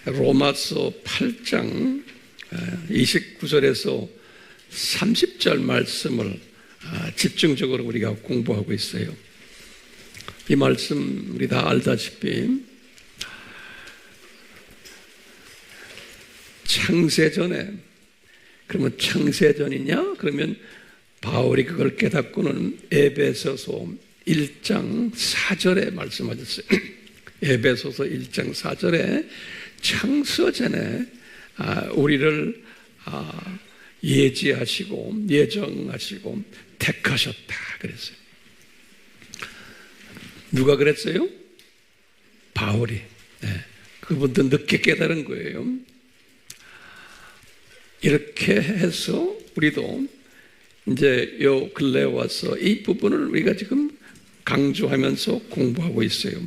로마서 8장 29절에서 30절 말씀을 집중적으로 우리가 공부하고 있어요. 이 말씀 우리 다 알다시피 창세전에, 그러면 창세전이냐? 그러면 바울이 그걸 깨닫고는 에베소서 1장 4절에 말씀하셨어요. 에베소서 1장 4절에 창세전에 우리를 예지하시고 예정하시고 택하셨다 그랬어요. 누가 그랬어요? 바울이. 그분도 늦게 깨달은 거예요. 이렇게 해서 우리도 이제 요 근래에 와서 이 부분을 우리가 지금 강조하면서 공부하고 있어요.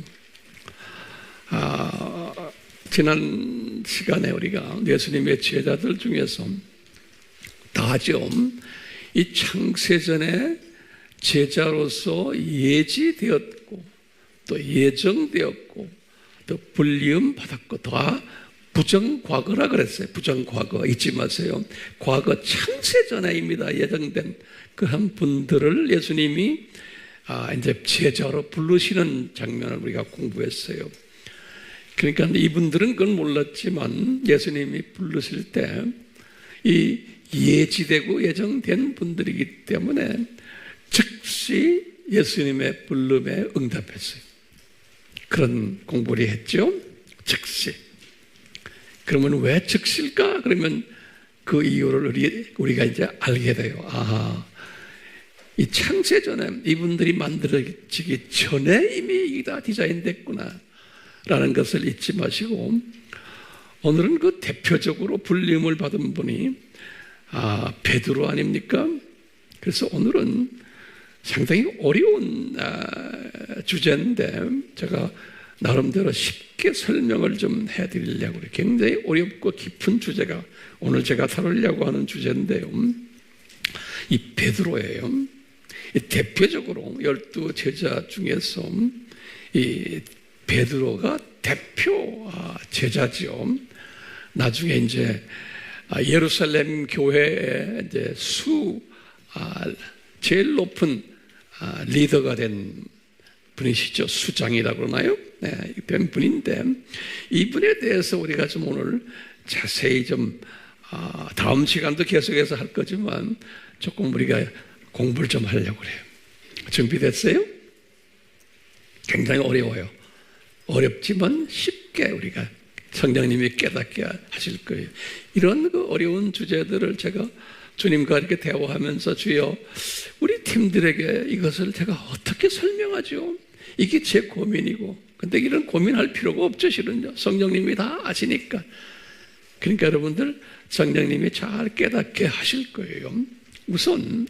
지난 시간에 우리가 예수님의 제자들 중에서 다 좀 이 창세전에 제자로서 예지되었고 또 예정되었고 또 불리움 받았고 다 부정과거라 그랬어요. 부정과거 잊지 마세요. 과거 창세전에입니다. 예정된 그런 분들을 예수님이 이제 제자로 부르시는 장면을 우리가 공부했어요. 그러니까 이분들은 그건 몰랐지만 예수님이 부르실 때 이 예지되고 예정된 분들이기 때문에 즉시 예수님의 부름에 응답했어요. 그런 공부를 했죠. 즉시. 그러면 왜 즉시일까? 그러면 그 이유를 우리가 이제 알게 돼요. 이 창세전에 이분들이 만들어지기 전에 이미 다 디자인됐구나 라는 것을 잊지 마시고, 오늘은 그 대표적으로 불림을 받은 분이 베드로 아닙니까? 그래서 오늘은 상당히 어려운 주제인데 제가 나름대로 쉽게 설명을 좀 해드리려고 그래요. 굉장히 어렵고 깊은 주제가 오늘 제가 다루려고 하는 주제인데요. 이 베드로예요. 이 대표적으로 12 제자 중에서 이 베드로가 대표 제자죠. 나중에 이제 예루살렘 교회의 이제 제일 높은 리더가 된 분이시죠. 수장이라고 그러나요? 된 분인데 이분에 대해서 우리가 좀 오늘 자세히 좀 다음 시간도 계속해서 할 거지만 조금 우리가 공부를 좀 하려고 그래요. 준비됐어요? 굉장히 어려워요. 어렵지만 쉽게 우리가 성령님이 깨닫게 하실 거예요. 이런 그 어려운 주제들을 제가 주님과 이렇게 대화하면서 주여 우리 팀들에게 이것을 제가 어떻게 설명하죠? 이게 제 고민이고, 근데 이런 고민할 필요가 없죠. 실은요. 성령님이 다 아시니까. 그러니까 여러분들 성령님이 잘 깨닫게 하실 거예요. 우선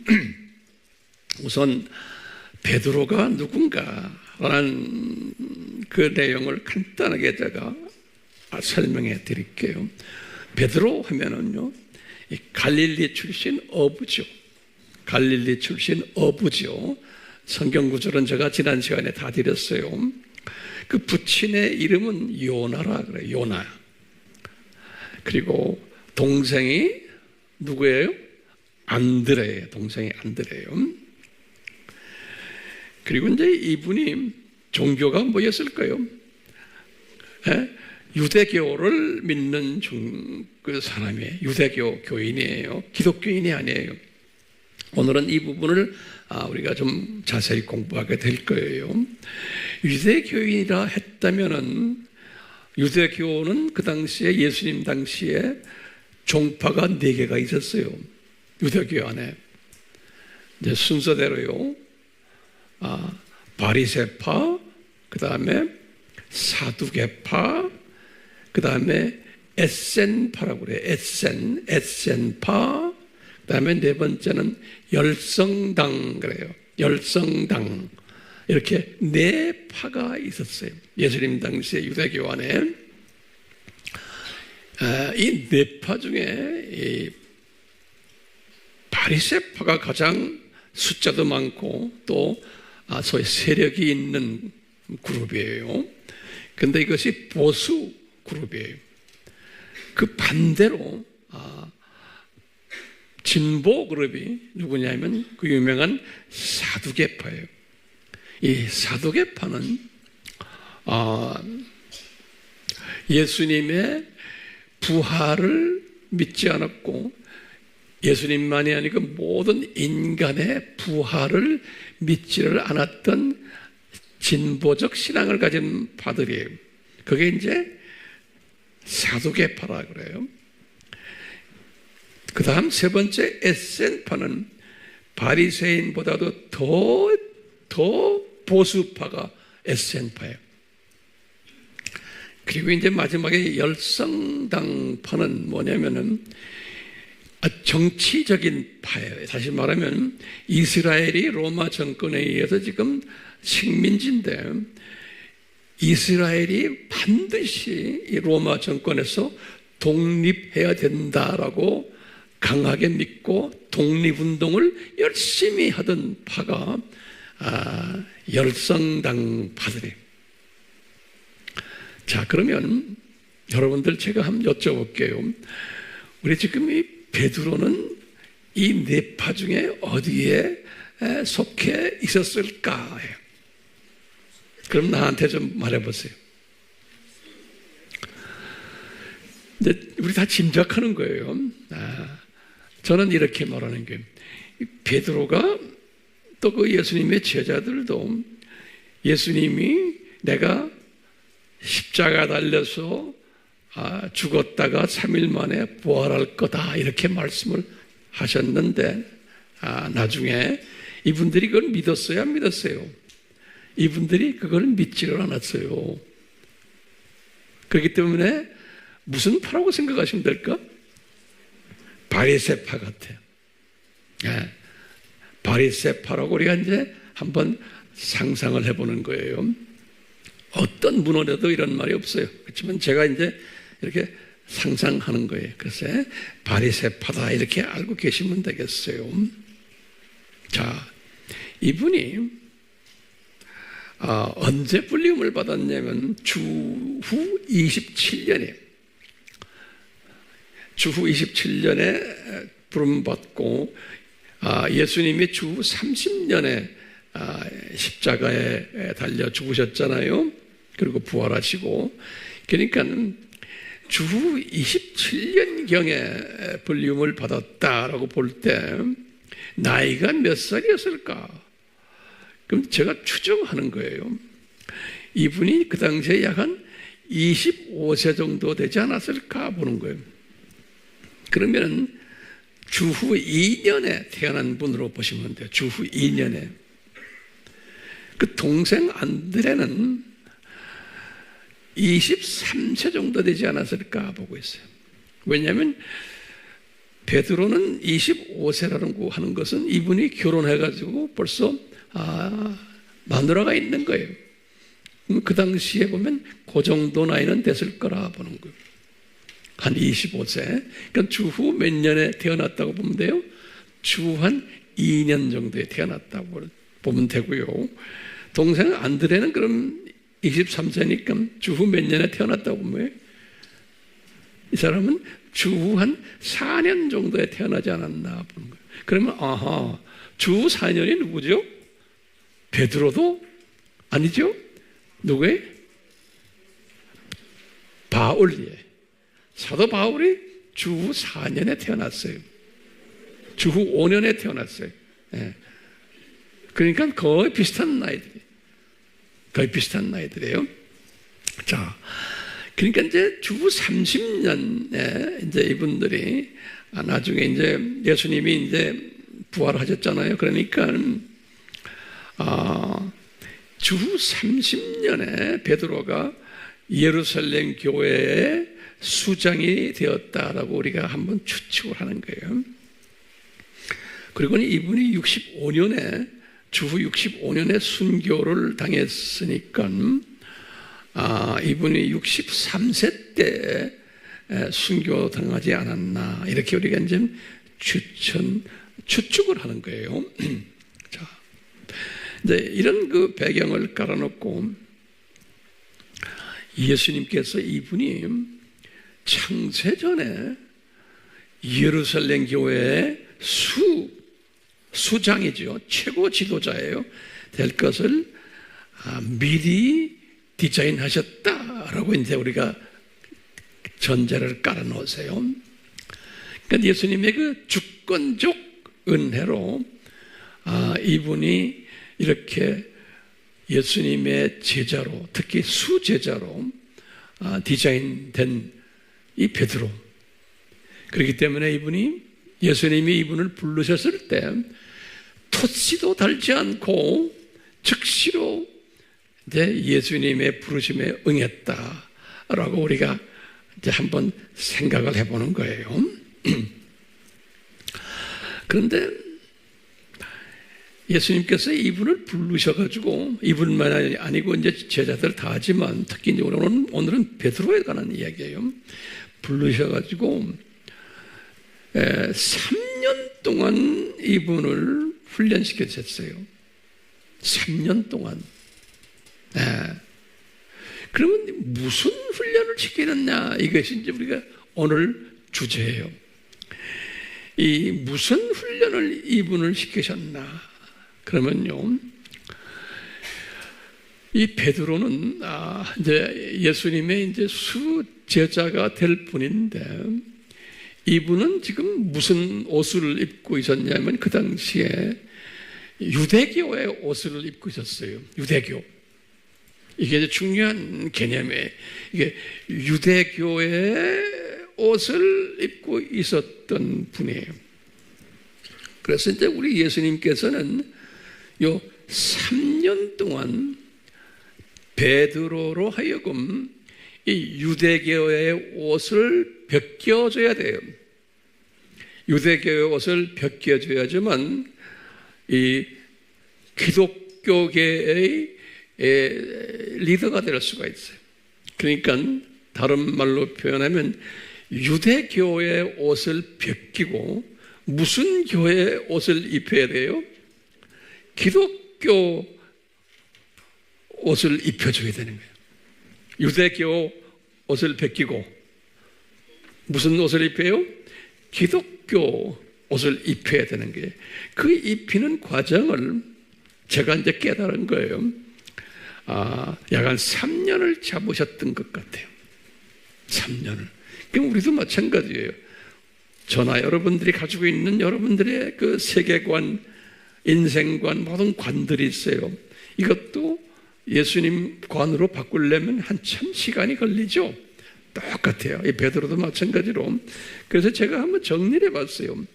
베드로가 누군가라는 그 내용을 간단하게 제가 설명해 드릴게요. 베드로 하면은요, 갈릴리 출신 어부죠. 갈릴리 출신 어부죠. 성경 구절은 제가 지난 시간에 다 드렸어요. 그 부친의 이름은 요나라 그래요. 요나. 그리고 동생이 누구예요? 안드레예요. 동생이 안드레예요. 그리고 이제 이분이 종교가 뭐였을까요? 유대교를 믿는 그 사람이에요. 유대교 교인이에요. 기독교인이 아니에요. 오늘은 이 부분을 우리가 좀 자세히 공부하게 될 거예요. 유대교인이라 했다면은 유대교는 그 당시에 예수님 당시에 종파가 4개가 있었어요. 유대교 안에. 이제 순서대로요. 바리새파, 그 다음에 사두개파, 그 다음에 에센파라고 그래요. 에센파. 그 다음에 4번째는 열성당 그래요. 열성당. 이렇게 4파가 있었어요. 예수님 당시에 유대교 안에. 이 4파 중에 이 바리새파가 가장 숫자도 많고 또 소위 세력이 있는 그룹이에요. 근데 이것이 보수 그룹이에요. 그 반대로 진보 그룹이 누구냐면 그 유명한 사두개파예요. 이 사두개파는 예수님의 부활을 믿지 않았고 예수님만이 아니고 모든 인간의 부활을 믿지를 않았던 진보적 신앙을 가진 파들이에요. 그게 이제 사두개파라 그래요. 그 다음 세 번째 에센파는 바리새인보다도 더 보수파가 에센파예요. 그리고 이제 마지막에 열성당파는 뭐냐면은 정치적인 파예요. 다시 말하면 이스라엘이 로마 정권에 의해서 지금 식민지인데 이스라엘이 반드시 이 로마 정권에서 독립해야 된다라고 강하게 믿고 독립운동을 열심히 하던 파가 열성당파들이에요. 자, 그러면 여러분들 제가 한번 여쭤볼게요. 우리 지금 이 베드로는 이 네 파 중에 어디에 속해 있었을까? 그럼 나한테 좀 말해보세요. 이제 우리 다 짐작하는 거예요. 저는 이렇게 말하는 거예요. 베드로가 또 그 예수님의 제자들도 예수님이 내가 십자가 달려서 죽었다가 3일 만에 부활할 거다 이렇게 말씀을 하셨는데 나중에 이분들이 그걸 믿었어요? 안 믿었어요? 이분들이 그걸 믿지를 않았어요. 그렇기 때문에 무슨 파라고 생각하시면 될까? 바리새파 같아요. 바리새파라고 우리가 이제 한번 상상을 해보는 거예요. 어떤 문헌에도 이런 말이 없어요. 그렇지만 제가 이제 이렇게 상상하는 거예요. 그래서 바리새파다 이렇게 알고 계시면 되겠어요. 자, 이분이 언제 불림을 받았냐면 주후 27년에 부름받고 예수님이 주후 30년에 십자가에 달려 죽으셨잖아요. 그리고 부활하시고 그러니까 주후 27년경에 불림을 받았다라고 볼 때 나이가 몇 살이었을까? 그럼 제가 추정하는 거예요. 이분이 그 당시에 약 한 25세 정도 되지 않았을까 보는 거예요. 그러면 주후 2년에 태어난 분으로 보시면 돼요. 주후 2년에. 그 동생 안드레는 23세 정도 되지 않았을까 보고 있어요. 왜냐하면 베드로는 25세라고 하는 것은 이분이 결혼해가지고 벌써 마누라가 있는 거예요. 그 당시에 보면 그 정도 나이는 됐을 거라 보는 거예요. 한 25세. 그러니까 주후 몇 년에 태어났다고 보면 돼요? 주후 한 2년 정도에 태어났다고 보면 되고요. 동생 안드레는 그럼 23세니까 주후 몇 년에 태어났다고 보면 이 사람은 주후 한 4년 정도에 태어나지 않았나 보는 거예요. 그러면 주후 4년이 누구죠? 베드로도 아니죠? 누구예요? 바울이에요. 사도 바울이 주후 4년에 태어났어요. 주후 5년에 태어났어요. 그러니까 거의 비슷한 나이들이에요. 자, 그러니까 이제 주후 30년에 이제 이분들이 나중에 이제 예수님이 이제 부활하셨잖아요. 그러니까 주후 30년에 베드로가 예루살렘 교회의 수장이 되었다라고 우리가 한번 추측을 하는 거예요. 그리고 이분이 65년에 주후 65년에 순교를 당했으니까 이분이 63세 때 순교 당하지 않았나 이렇게 우리가 이제 추측을 하는 거예요. 자, 이제 이런 그 배경을 깔아놓고 예수님께서 이분이 창세전에 예루살렘 교회의 수장이죠. 최고 지도자예요. 될 것을 미리 디자인하셨다라고 이제 우리가 전제를 깔아놓으세요. 그러니까 예수님의 그 주권적 은혜로 이분이 이렇게 예수님의 제자로, 특히 수제자로 디자인된 이 베드로. 그렇기 때문에 예수님이 이분을 부르셨을 때 토치도 달지 않고 즉시로 이제 예수님의 부르심에 응했다라고 우리가 이제 한번 생각을 해보는 거예요. 그런데 예수님께서 이분을 부르셔가지고, 이분만 아니고 이제 제자들 다 하지만 특히 이제 오늘은 베드로에 관한 이야기예요. 부르셔가지고 3년 동안 이분을 훈련시켜 주셨어요. 3년 동안. 그러면 무슨 훈련을 시키느냐, 이것이 이제 우리가 오늘 주제예요. 이 무슨 훈련을 이분을 시키셨나? 그러면요, 이 베드로는 이제 예수님의 이제 수제자가 될 분인데, 이분은 지금 무슨 옷을 입고 있었냐면 그 당시에 유대교의 옷을 입고 있었어요. 유대교. 이게 이제 중요한 개념이에요. 이게 유대교의 옷을 입고 있었던 분이에요. 그래서 이제 우리 예수님께서는 요 3년 동안 베드로로 하여금 이 유대교의 옷을 벗겨줘야 돼요. 유대교의 옷을 벗겨줘야지만 이 기독교계의 리더가 될 수가 있어요. 그러니까 다른 말로 표현하면 유대교의 옷을 벗기고 무슨 교회의 옷을 입혀야 돼요? 기독교 옷을 입혀줘야 되는 거예요. 유대교 옷을 벗기고 무슨 옷을 입혀요? 기독교 옷을 입혀야 되는 거예요. 그 입히는 과정을 제가 이제 깨달은 거예요. 약간 3년을 잡으셨던 것 같아요. 3년을. 그럼 우리도 마찬가지예요. 저나 여러분들이 가지고 있는 여러분들의 그 세계관, 인생관, 모든 관들이 있어요. 이것도 예수님 관으로 바꾸려면 한참 시간이 걸리죠. 똑같아요. 이 베드로도 마찬가지로. 그래서 제가 한번 정리를 해봤어요.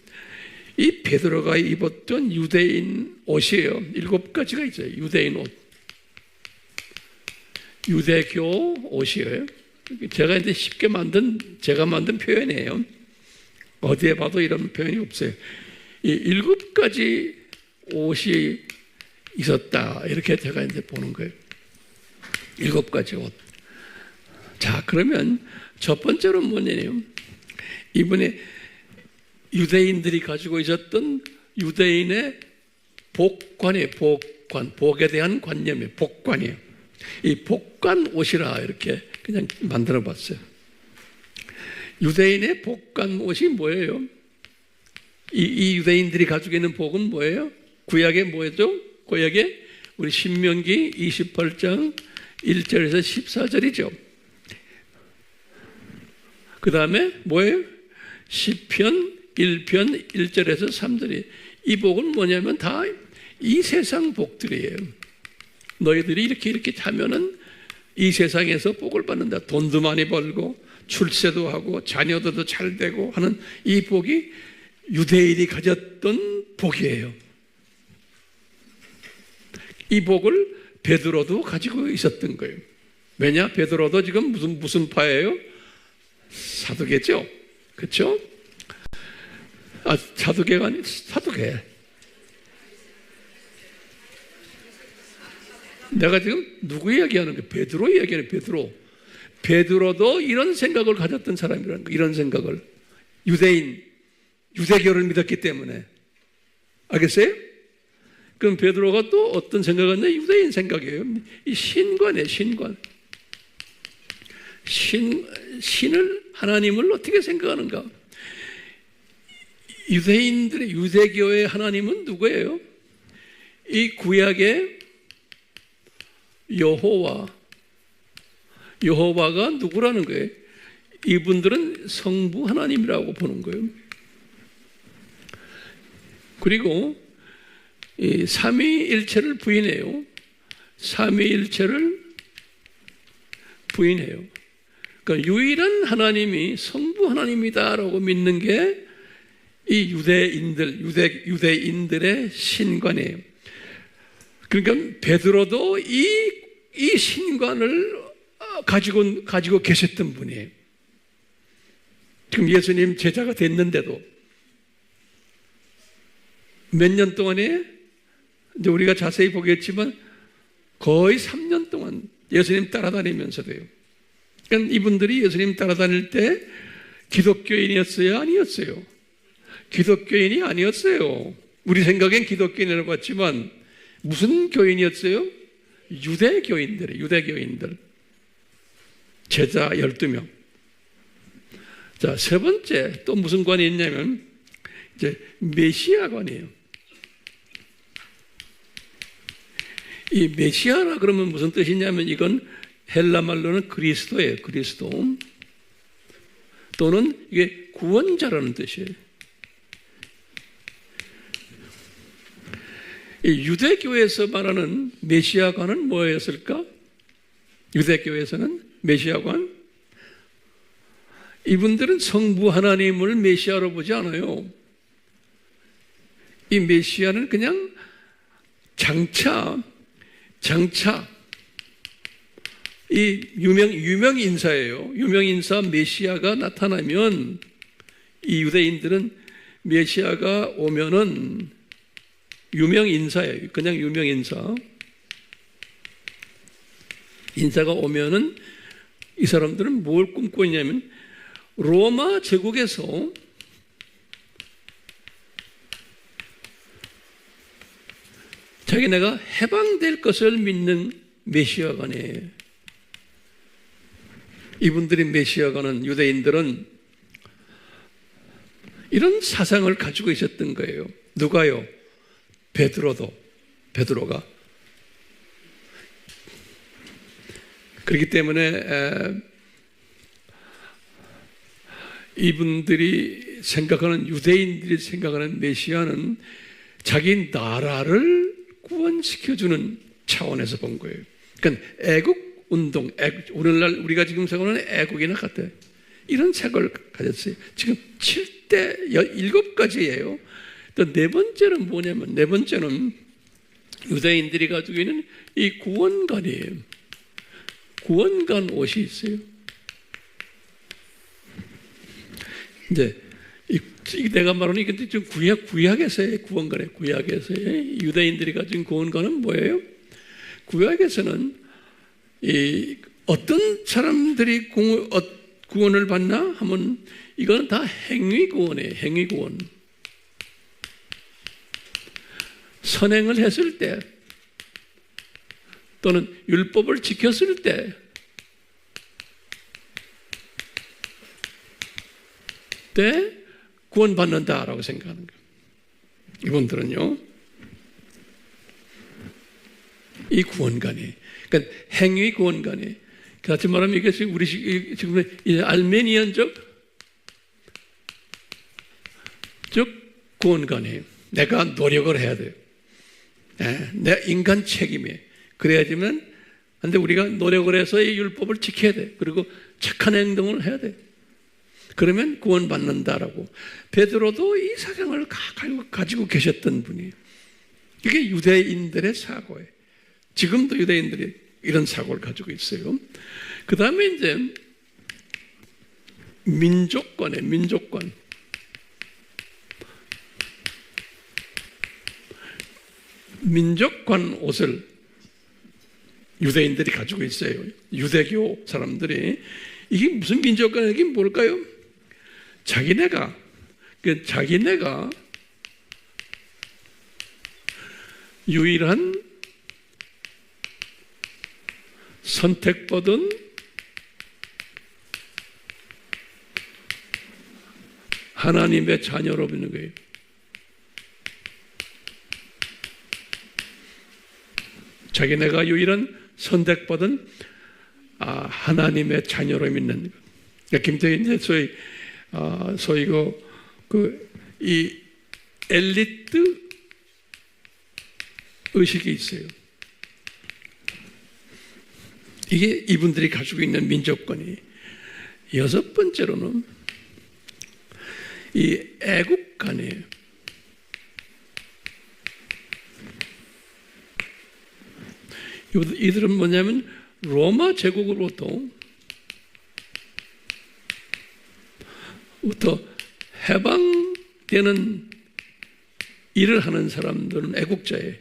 이 베드로가 입었던 유대인 옷이에요. 7가지가 있어요. 유대인 옷. 유대교 옷이에요. 제가 이제 제가 만든 표현이에요. 어디에 봐도 이런 표현이 없어요. 이 7가지 옷이 있었다. 이렇게 제가 이제 보는 거예요. 7가지 옷. 자, 그러면 첫 번째로 뭐냐면 이번에 유대인들이 가지고 있었던 유대인의 복관이에요. 복에 대한 관념이에요. 복관이에요. 이 복관 옷이라 이렇게 그냥 만들어 봤어요. 유대인의 복관 옷이 뭐예요? 이 유대인들이 가지고 있는 복은 뭐예요? 구약에 뭐죠? 구약에 우리 신명기 28장 1절에서 14절이죠. 그 다음에 뭐예요? 시편 1편 1절에서 3절이. 이 복은 뭐냐면 다 이 세상 복들이에요. 너희들이 이렇게 하면은 이 세상에서 복을 받는다. 돈도 많이 벌고 출세도 하고 자녀들도 잘 되고 하는 이 복이 유대인이 가졌던 복이에요. 이 복을 베드로도 가지고 있었던 거예요. 왜냐? 베드로도 지금 무슨 파예요? 사두개죠? 그렇죠? 사두개가 아니 사두개. 내가 지금 누구 이야기하는 거야? 베드로 이야기하는 거야. 베드로도 이런 생각을 가졌던 사람이라는 거야. 이런 생각을. 유대교를 믿었기 때문에. 알겠어요? 그럼 베드로가 또 어떤 생각을 했냐? 유대인 생각이에요. 이 신관이에요, 신관. 신을, 하나님을 어떻게 생각하는가? 유대인들의, 유대교의 하나님은 누구예요? 이 구약의 여호와가 누구라는 거예요? 이분들은 성부 하나님이라고 보는 거예요. 그리고 이 삼위일체를 부인해요. 삼위일체를 부인해요. 그러니까 유일한 하나님이 성부 하나님이다라고 믿는 게 이 유대인들의 신관이에요. 그러니까 베드로도 이 신관을 가지고 계셨던 분이에요. 지금 예수님 제자가 됐는데도 몇 년 동안에 이제 우리가 자세히 보겠지만 거의 3년 동안 예수님 따라다니면서도요. 그러니까 이분들이 예수님 따라다닐 때 기독교인이었어요? 아니었어요? 기독교인이 아니었어요. 우리 생각엔 기독교인이라고 봤지만 무슨 교인이었어요? 유대교인들. 제자 12명. 자, 세 번째 또 무슨 관이 있냐면 이제 메시아관이에요. 이 메시아라 그러면 무슨 뜻이냐면 이건 헬라 말로는 그리스도예요. 그리스도. 또는 이게 구원자라는 뜻이에요. 이 유대교에서 말하는 메시아관은 뭐였을까? 유대교에서는 메시아관? 이분들은 성부 하나님을 메시아로 보지 않아요. 이 메시아는 그냥 장차 이 유명 인사예요. 유명 인사 메시아가 나타나면 이 유대인들은 메시아가 오면은 유명 인사예요. 그냥 유명 인사. 인사가 오면은 이 사람들은 뭘 꿈꾸고 있냐면 로마 제국에서 자기네가 해방될 것을 믿는 메시아관이에요. 이분들이 메시아관은 유대인들은 이런 사상을 가지고 있었던 거예요. 누가요? 베드로가. 그렇기 때문에 이분들이 생각하는, 유대인들이 생각하는 메시아는 자기 나라를 구원시켜주는 차원에서 본 거예요. 그러니까 애국 운동, 오늘날 우리가 지금 생각하는 애국이나 같아요. 이런 생각을 가졌어요. 지금 7대 7가지예요. 또 네 번째는 뭐냐면, 네 번째는 유대인들이 가지고 있는 이 구원관이에요. 구원관 옷이 있어요. 이제 내가 말하는 이게 좀 구약에서의 구원관이에요. 구약에서의 유대인들이 가진 구원관은 뭐예요? 구약에서는 이 어떤 사람들이 구원을 받나 하면 이거는 다 행위구원이에요. 행위구원. 선행을 했을 때 또는 율법을 지켰을 때 구원받는다라고 생각하는 거예요. 이분들은요, 이 구원관이, 그러니까 행위 구원관이, 같이 말하면 이게 지금 우리 지금 알메니안적 구원관이에요. 내가 노력을 해야 돼요. 내 인간 책임이에요. 그래야지만, 근데 우리가 노력을 해서 이 율법을 지켜야 돼. 그리고 착한 행동을 해야 돼. 그러면 구원받는다라고. 베드로도 이 사상을 가지고 계셨던 분이에요. 이게 유대인들의 사고예요. 지금도 유대인들이 이런 사고를 가지고 있어요. 그 다음에 이제 민족관이에요. 민족관. 민족관 옷을 유대인들이 가지고 있어요. 유대교 사람들이. 이게 무슨 민족관, 이게 뭘까요? 자기네가 유일한 선택받은 하나님의 자녀로 믿는 거예요. 자기네가 유일한 선택받은 하나님의 자녀로 믿는 것. 그러니까 김태희 이제 소위 이 엘리트 의식이 있어요. 이게 이분들이 가지고 있는 민족권이. 여섯 번째로는 이 애국관이에요. 이들은 뭐냐면 로마 제국으로부터 해방되는 일을 하는 사람들은 애국자예요.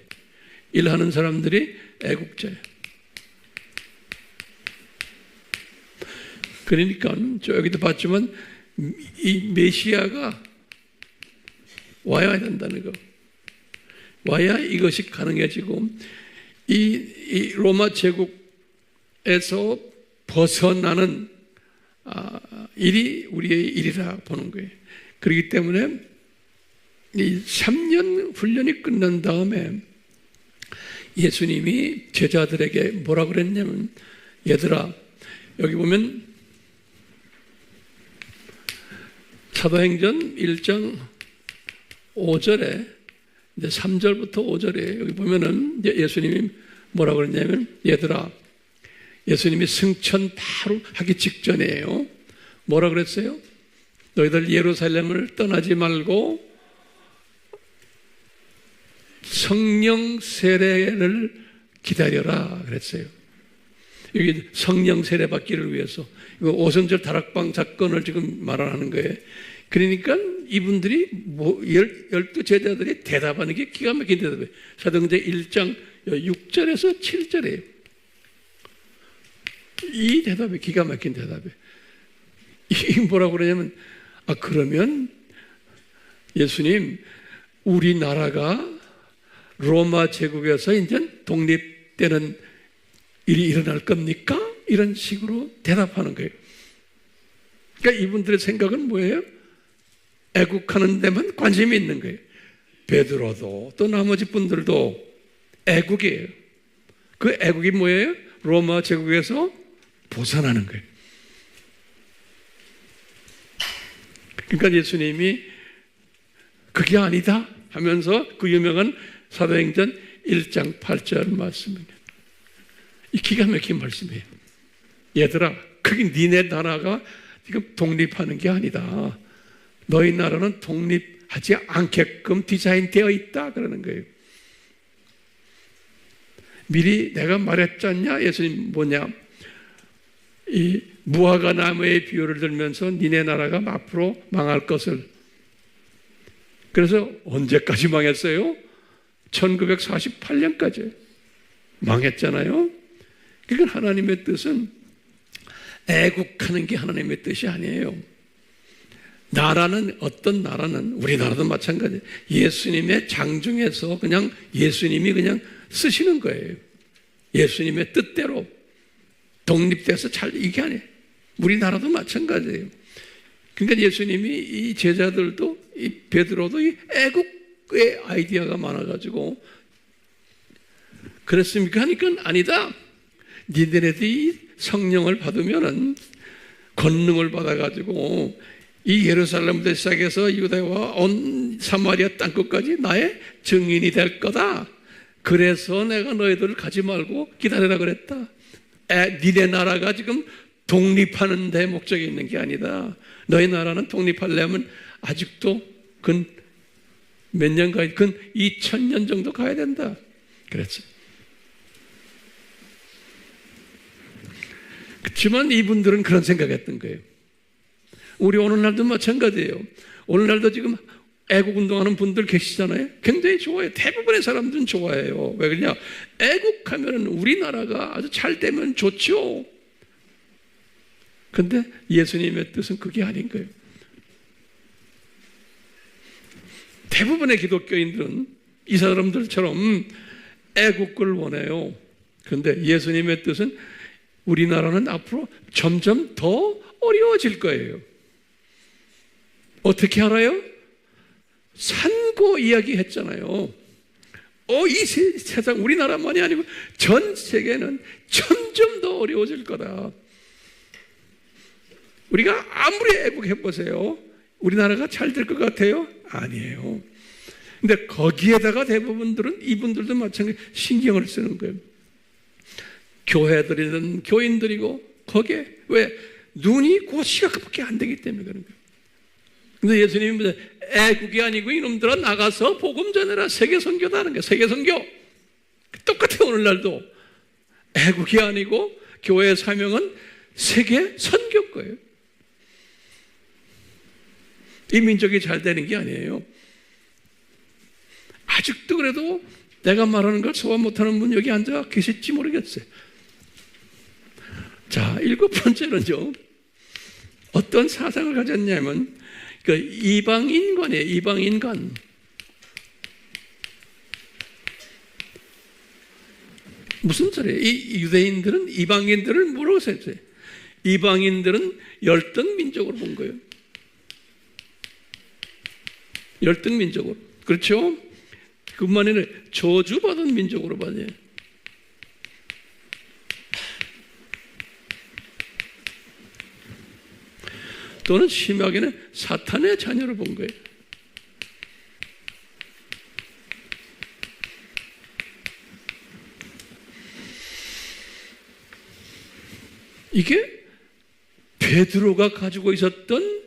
일하는 사람들이 애국자예요. 그러니까 여기도 봤지만 이 메시아가 와야 된다는 거. 와야 이것이 가능해지고 이 로마 제국에서 벗어나는 일이 우리의 일이라 보는 거예요. 그렇기 때문에 이 3년 훈련이 끝난 다음에 예수님이 제자들에게 뭐라 그랬냐면, 얘들아, 여기 보면 사도행전 1장 5절에 이제 3절부터 5절에 여기 보면은 예수님이 뭐라 그랬냐면, 얘들아, 예수님이 승천 바로 하기 직전이에요. 뭐라 그랬어요? 너희들 예루살렘을 떠나지 말고 성령 세례를 기다려라 그랬어요. 여기 성령 세례 받기를 위해서. 이거 오순절 다락방 사건을 지금 말하는 거예요. 그러니까 이분들이 12 제자들이 대답하는 게 기가 막힌 대답이에요. 사도행전 1장 6절에서 7절이에요. 이 대답이 기가 막힌 대답이에요. 이게 뭐라고 그러냐면, 그러면 예수님, 우리나라가 로마 제국에서 이제 독립되는 일이 일어날 겁니까? 이런 식으로 대답하는 거예요. 그러니까 이분들의 생각은 뭐예요? 애국하는 데만 관심이 있는 거예요. 베드로도 또 나머지 분들도 애국이에요. 그 애국이 뭐예요? 로마 제국에서 벗어나는 거예요. 그러니까 예수님이 그게 아니다 하면서 그 유명한 사도행전 1장 8절 말씀입니다. 이 기가 막힌 말씀이에요. 얘들아, 그게 니네 나라가 지금 독립하는 게 아니다. 너희 나라는 독립하지 않게끔 디자인되어 있다 그러는 거예요. 미리 내가 말했지 않냐? 예수님 뭐냐? 이 무화과 나무의 비유를 들면서 니네 나라가 앞으로 망할 것을. 그래서 언제까지 망했어요? 1948년까지 망했잖아요. 그러니까 하나님의 뜻은 애국하는 게 하나님의 뜻이 아니에요. 나라는, 어떤 나라는, 우리나라도 마찬가지예요. 예수님의 장중에서 그냥 예수님이 그냥 쓰시는 거예요. 예수님의 뜻대로 독립돼서 이게 아니에요. 우리나라도 마찬가지예요. 그러니까 예수님이 이 제자들도, 이 베드로도 이 애국의 아이디어가 많아가지고 그랬습니까? 하니까 아니다. 니들이 성령을 받으면은 권능을 받아가지고 이 예루살렘부터 시작해서 유대와 온 사마리아 땅끝까지 나의 증인이 될 거다. 그래서 내가 너희들을 가지 말고 기다리라 그랬다. 니네 나라가 지금 독립하는 데 목적이 있는 게 아니다. 너희 나라는 독립하려면 아직도 몇 년 가야, 2000년 정도 가야 된다. 그랬어요. 그렇지만 이분들은 그런 생각했던 거예요. 우리 오늘날도 마찬가지예요. 오늘날도 지금 애국운동하는 분들 계시잖아요. 굉장히 좋아해요. 대부분의 사람들은 좋아해요. 왜 그러냐? 애국하면 우리나라가 아주 잘 되면 좋죠. 근데 예수님의 뜻은 그게 아닌 거예요. 대부분의 기독교인들은 이 사람들처럼 애국을 원해요. 그런데 예수님의 뜻은 우리나라는 앞으로 점점 더 어려워질 거예요. 어떻게 알아요? 산고 이야기 했잖아요. 이 세상 우리나라만이 아니고 전 세계는 점점 더 어려워질 거다. 우리가 아무리 애국해보세요. 우리나라가 잘 될 것 같아요? 아니에요. 근데 거기에다가 대부분들은 이분들도 마찬가지 신경을 쓰는 거예요. 교회들이든 교인들이고 거기에 왜? 눈이 그 시각밖에 안 되기 때문에 그런 거예요. 근데 예수님은 애국이 아니고 이놈들아 나가서 복음 전해라. 세계 선교다 하는 거예요. 세계 선교. 똑같아요. 오늘날도 애국이 아니고 교회의 사명은 세계 선교 거예요. 이 민족이 잘 되는 게 아니에요. 아직도 그래도 내가 말하는 걸 소화 못하는 분 여기 앉아 계실지 모르겠어요. 자, 7번째는요. 어떤 사상을 가졌냐면 그 이방인관이에요. 이방인관. 무슨 소리예요? 이 유대인들은 이방인들을 뭐라고 생각해요? 이방인들은 열등 민족으로 본 거예요. 열등 민족으로. 그렇죠? 그뿐만 아니라 저주받은 민족으로 봐요. 또는 심하게는 사탄의 자녀로 본 거예요. 이게 베드로가 가지고 있었던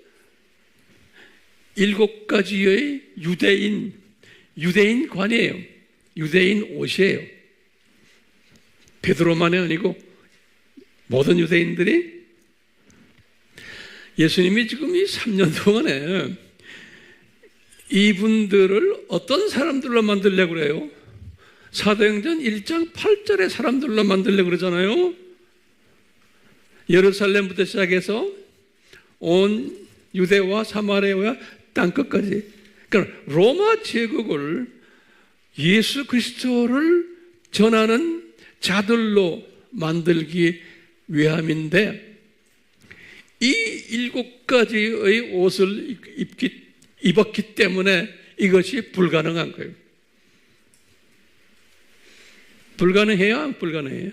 7가지의 유대인관이에요. 유대인 옷이에요. 베드로만이 아니고 모든 유대인들이 예수님이 지금 이 3년 동안에 이분들을 어떤 사람들로 만들려고 그래요? 사도행전 1장 8절의 사람들로 만들려고 그러잖아요. 예루살렘부터 시작해서 온 유대와 사마리아와 땅끝까지. 그러니까 로마 제국을 예수 그리스도를 전하는 자들로 만들기 위함인데 이 7가지의 옷을 입었기 때문에 이것이 불가능한 거예요. 불가능해요? 불가능해요?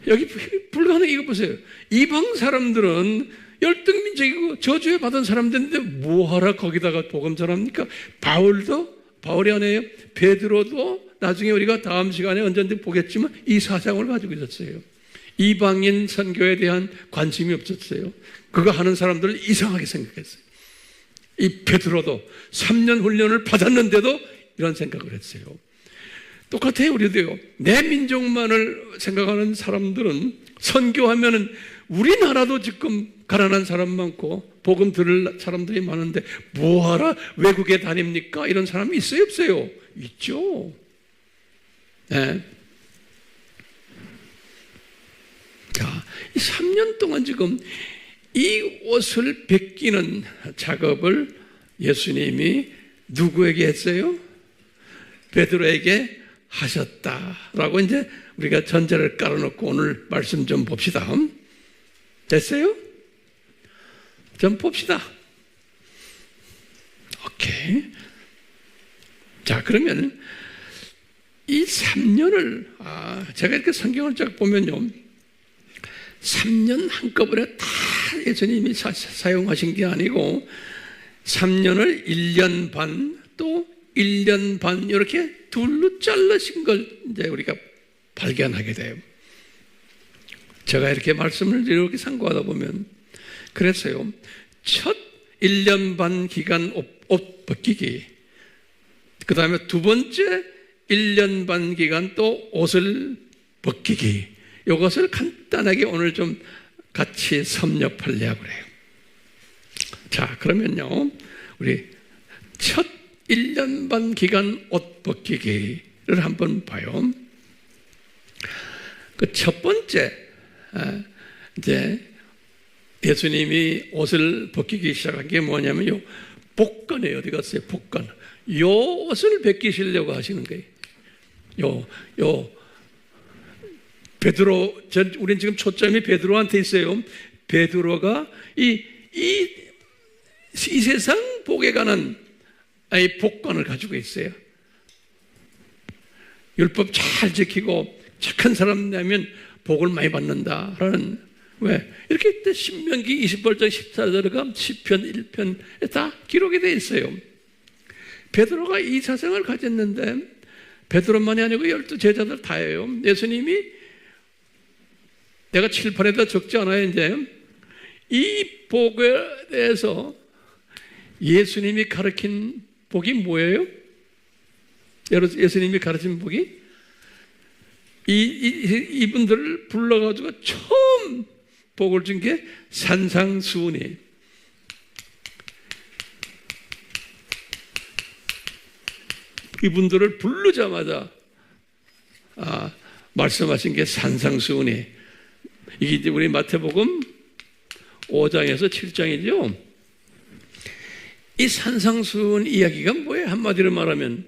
여기 불가능 이거 보세요. 이방 사람들은 열등민족이고 저주에 받은 사람들인데 뭐하라 거기다가 복음 전합니까? 바울이 아니에요. 베드로도 나중에 우리가 다음 시간에 언젠지 보겠지만 이 사상을 가지고 있었어요. 이방인 선교에 대한 관심이 없었어요. 그거 하는 사람들을 이상하게 생각했어요. 이 베드로도 3년 훈련을 받았는데도 이런 생각을 했어요. 똑같아요. 우리도요. 내 민족만을 생각하는 사람들은 선교하면은 우리나라도 지금 가난한 사람 많고 복음 들을 사람들이 많은데 뭐하라 외국에 다닙니까? 이런 사람이 있어요? 없어요? 있죠. 네. 자, 이 3년 동안 지금 이 옷을 벗기는 작업을 예수님이 누구에게 했어요? 베드로에게 하셨다라고 이제 우리가 전제를 깔아놓고 오늘 말씀 좀 봅시다. 됐어요? 좀 봅시다. 오케이. 자, 그러면 이 3년을 제가 이렇게 성경을 쫙 보면요, 3년 한꺼번에 다 예수님이 사용하신 게 아니고 3년을 1년 반 또 1년 반 이렇게 둘로 잘라신 걸 이제 우리가 발견하게 돼요. 제가 이렇게 말씀을 이렇게 상고하다 보면 그랬어요. 첫 1년 반 기간 옷 벗기기, 그 다음에 두 번째 1년 반 기간 또 옷을 벗기기, 이것을 간단하게 오늘 좀 같이 섭렵하려고 그래요. 자, 그러면요, 우리 첫 1년 반 기간 옷 벗기기를 한번 봐요. 그 첫 번째, 이제 예수님이 옷을 벗기기 시작한 게 뭐냐면 요 복관에 어디 갔어요? 복관. 요 옷을 벗기시려고 하시는 거예요. 베드로, 우린 지금 초점이 베드로한테 있어요. 베드로가 이 이 세상 복에 관한 복관을 가지고 있어요. 율법 잘 지키고 착한 사람 되면 복을 많이 받는다라는, 왜? 이렇게 신명기 28장 14절과 시편 1편에 다 기록이 되어 있어요. 베드로가 이 사상을 가졌는데, 베드로만이 아니고 12 제자들 다예요. 예수님이, 내가 칠판에다 적지 않아요, 이제. 이 복에 대해서 예수님이 가르친 복이 뭐예요? 예수님이 가르친 복이? 이분들을 불러가지고 처음 복을 준 게 산상수훈이에요. 이분들을 부르자마자 말씀하신 게 산상수훈이에요. 이게 우리 마태복음 5장에서 7장이죠. 이 산상수훈 이야기가 뭐예요? 한마디로 말하면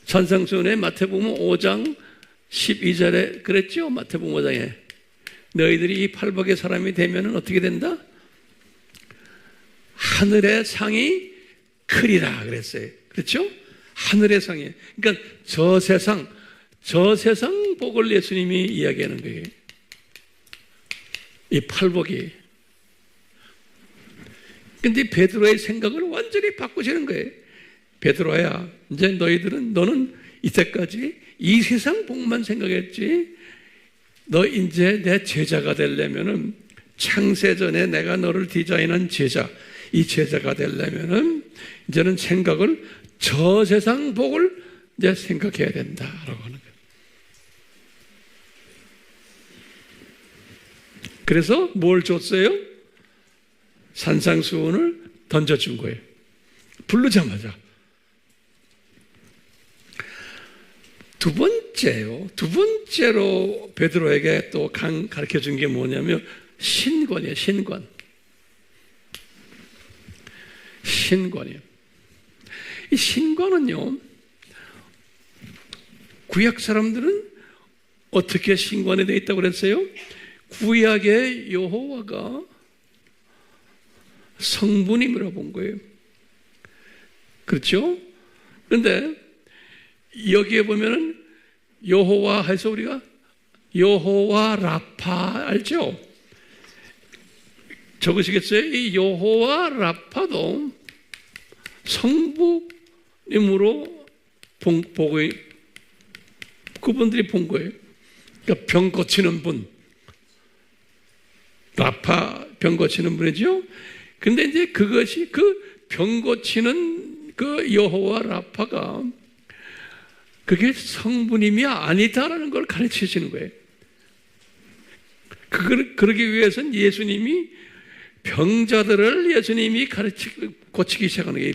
산상수훈의 마태복음 5장 12절에 그랬죠. 마태복음 5장에 너희들이 이 팔복의 사람이 되면 어떻게 된다? 하늘의 상이 크리라 그랬어요. 그렇죠? 하늘의 상이. 그러니까 저 세상 복을 예수님이 이야기하는 거예요. 이 팔복이. 근데 베드로의 생각을 완전히 바꾸시는 거예요. 베드로야, 이제 너는 이때까지 이 세상 복만 생각했지, 너 이제 내 제자가 되려면은, 창세전에 내가 너를 디자인한 제자, 이 제자가 되려면은 이제는 생각을 저 세상 복을 이제 생각해야 된다라고 하는 거예요. 그래서 뭘 줬어요? 산상수훈을 던져준 거예요. 부르자마자. 두 번째로 베드로에게 또 가르쳐 준 게 뭐냐면 신권이에요. 신권이에요. 이 신권은요, 구약 사람들은 어떻게 신권이 되어 있다고 그랬어요? 구약의 여호와가 성부님이라고 본 거예요. 그렇죠? 그런데 여기에 보면은 여호와 해서 우리가 여호와 라파 알죠? 적으시겠어요? 이 여호와 라파도 성부님으로 보고 그분들이 본 거예요. 그러니까 병 고치는 분, 라파 병 고치는 분이죠. 근데 이제 그것이 그 병 고치는 그 여호와 라파가 그게 성부님이 아니다라는 걸 가르치시는 거예요. 그러기 위해서는 예수님이 병자들을 예수님이 고치기 시작하는 거예요.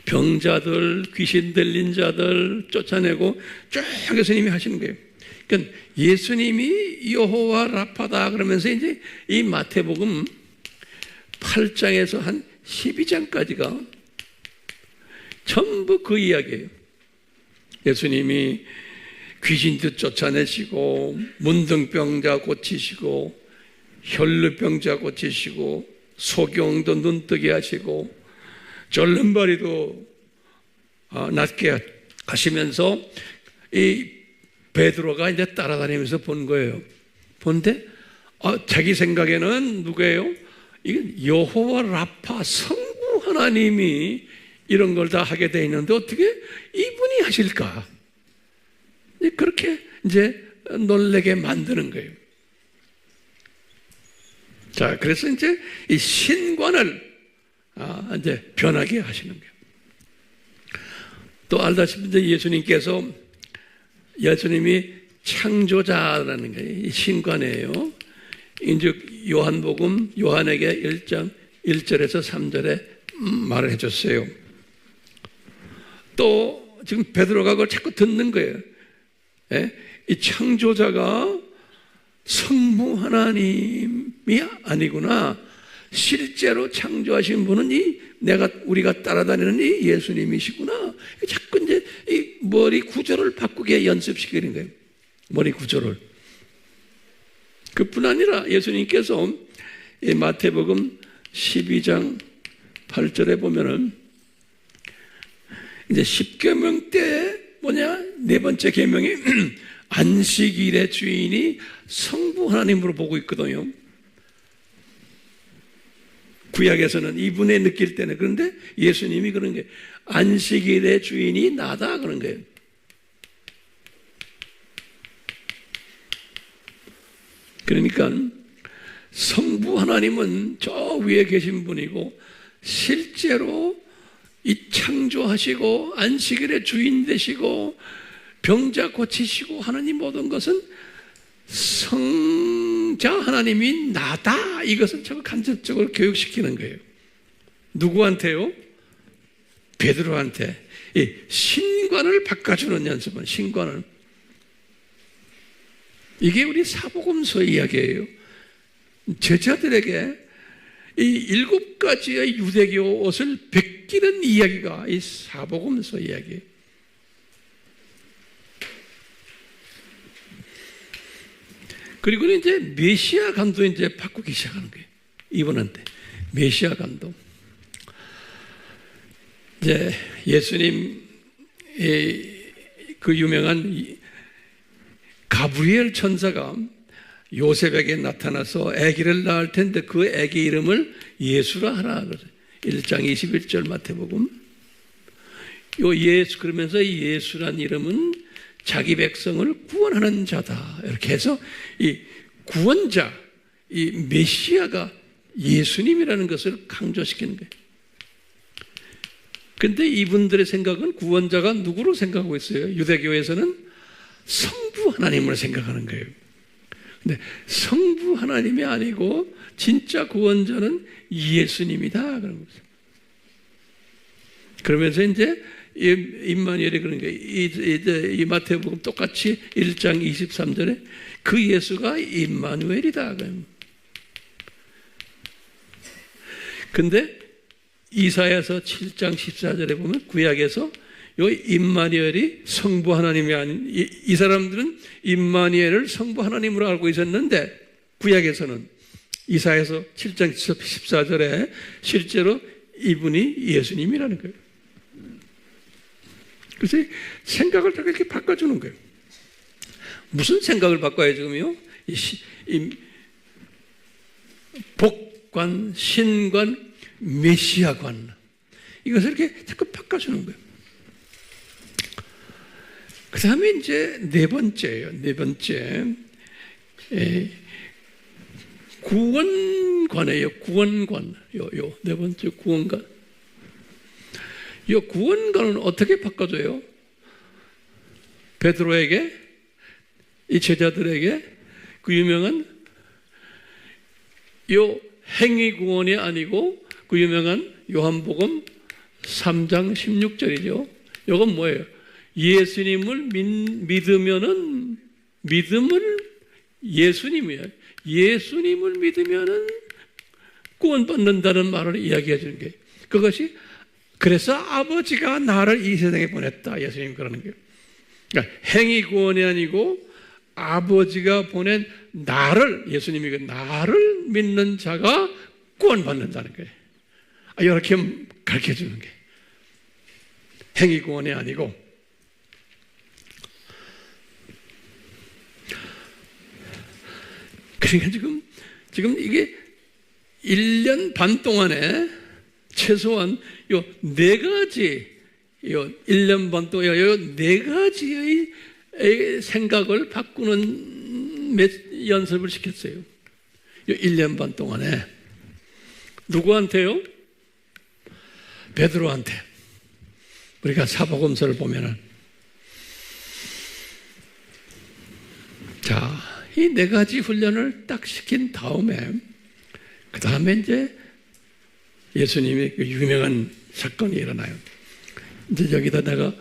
병자들, 귀신 들린 자들 쫓아내고 쭉 예수님이 하시는 거예요. 그러니까 예수님이 여호와 라파다 그러면서 이제 이 마태복음 8장에서 한 12장까지가 전부 그 이야기예요. 예수님이 귀신도 쫓아내시고 문둥병자 고치시고 혈루병자 고치시고 소경도 눈뜨게 하시고 절름발이도 낫게 하시면서 이 베드로가 이제 따라다니면서 본 거예요. 본데 자기 생각에는 누구예요? 이건 여호와 라파 성부 하나님이 이런 걸 다 하게 돼 있는데 어떻게 이분이 하실까? 그렇게 이제 놀라게 만드는 거예요. 자, 그래서 이제 이 신관을 이제 변하게 하시는 거예요. 또 알다시피 이제 예수님이 창조자라는 거예요. 이 신관이에요. 이제 요한복음 요한에게 1장 1절에서 3절에 말을 해줬어요. 또 지금 베드로가 그걸 자꾸 듣는 거예요. 이 창조자가 성부 하나님이 아니구나. 실제로 창조하신 분은 우리가 따라다니는 이 예수님이시구나. 자꾸 이제 이 머리 구조를 바꾸게 연습시키는 거예요. 머리 구조를. 그뿐 아니라 예수님께서 이 마태복음 12장 8절에 보면은 이제 10계명 때 뭐냐? 네 번째 계명이 안식일의 주인이 성부 하나님으로 보고 있거든요. 구약에서는 이분의 느낄 때는. 그런데 예수님이 그런 게 안식일의 주인이 나다 그런 거예요. 그러니까 성부 하나님은 저 위에 계신 분이고 실제로 이 창조하시고 안식일의 주인 되시고 병자 고치시고 하는 이 모든 것은 성자 하나님이 나다. 이것을 자꾸 간접적으로 교육시키는 거예요. 누구한테요? 베드로한테. 이 신관을 바꿔주는 연습은 신관을. 이게 우리 사복음서 이야기예요. 제자들에게 이 7가지의 유대교 옷을 베끼는 이야기가 이 사복음서 이야기예요. 그리고 이제 메시아 감도 이제 바꾸기 시작하는 거예요. 이분한테 메시아 감도. 이제 예수님 그 유명한 가브리엘 천사가 요셉에게 나타나서 아기를 낳을 텐데 그 아기 이름을 예수라 하라 그래서 1장 21절 마태복음. 요 예수 그러면서 이 예수란 이름은 자기 백성을 구원하는 자다. 이렇게 해서 이 구원자, 이 메시아가 예수님이라는 것을 강조시키는 거예요. 근데 이분들의 생각은 구원자가 누구로 생각하고 있어요? 유대교에서는 성부 하나님으로 생각하는 거예요. 근데 성부 하나님이 아니고 진짜 구원자는 예수님이다. 그런 거죠. 그러면서 이제 임마누엘이 그런 거예요. 이 마태복음 똑같이 1장 23절에 그 예수가 임마누엘이다. 근데 이사야서 7장 14절에 보면 구약에서 요 임마누엘이 성부 하나님이 아닌 이 사람들은 임마누엘을 성부 하나님으로 알고 있었는데 구약에서는 이사야서 7장 14절에 실제로 이분이 예수님이라는 거예요. 그래서 생각을 다 이렇게 바꿔주는 거예요. 무슨 생각을 바꿔야 지금요? 이 복관, 신관, 메시아관 이것을 이렇게 자꾸 바꿔주는 거예요. 그 다음에 이제 네 번째예요. 네 번째 구원관이에요. 구원관. 요 네 번째 구원관. 이 구원관은 어떻게 바꿔줘요? 베드로에게, 이 제자들에게 그 유명한 요 행위 구원이 아니고 그 유명한 요한복음 3장 16절이죠. 이건 뭐예요? 예수님을 믿으면은 믿음을 예수님이에요. 예수님을 믿으면은 구원받는다는 말을 이야기해 주는 게 그것이 그래서 아버지가 나를 이 세상에 보냈다. 예수님 그러는 거예요. 그러니까 행위 구원이 아니고 아버지가 보낸 나를 예수님이 나를 믿는 자가 구원받는다는 거예요. 이렇게 가르쳐 주는 게 행위 구원이 아니고 그러니까 지금 이게 1년 반 동안에 최소한 요 4가지, 1년 반 동안 요 4가지의 생각을 바꾸는 연습을 시켰어요. 요 1년 반 동안에. 누구한테요? 베드로한테. 우리가 사복음서를 보면은. 자, 이 4가지 훈련을 딱 시킨 다음에, 그 다음에 이제 예수님의 그 유명한 사건이 일어나요. 이제 여기다 내가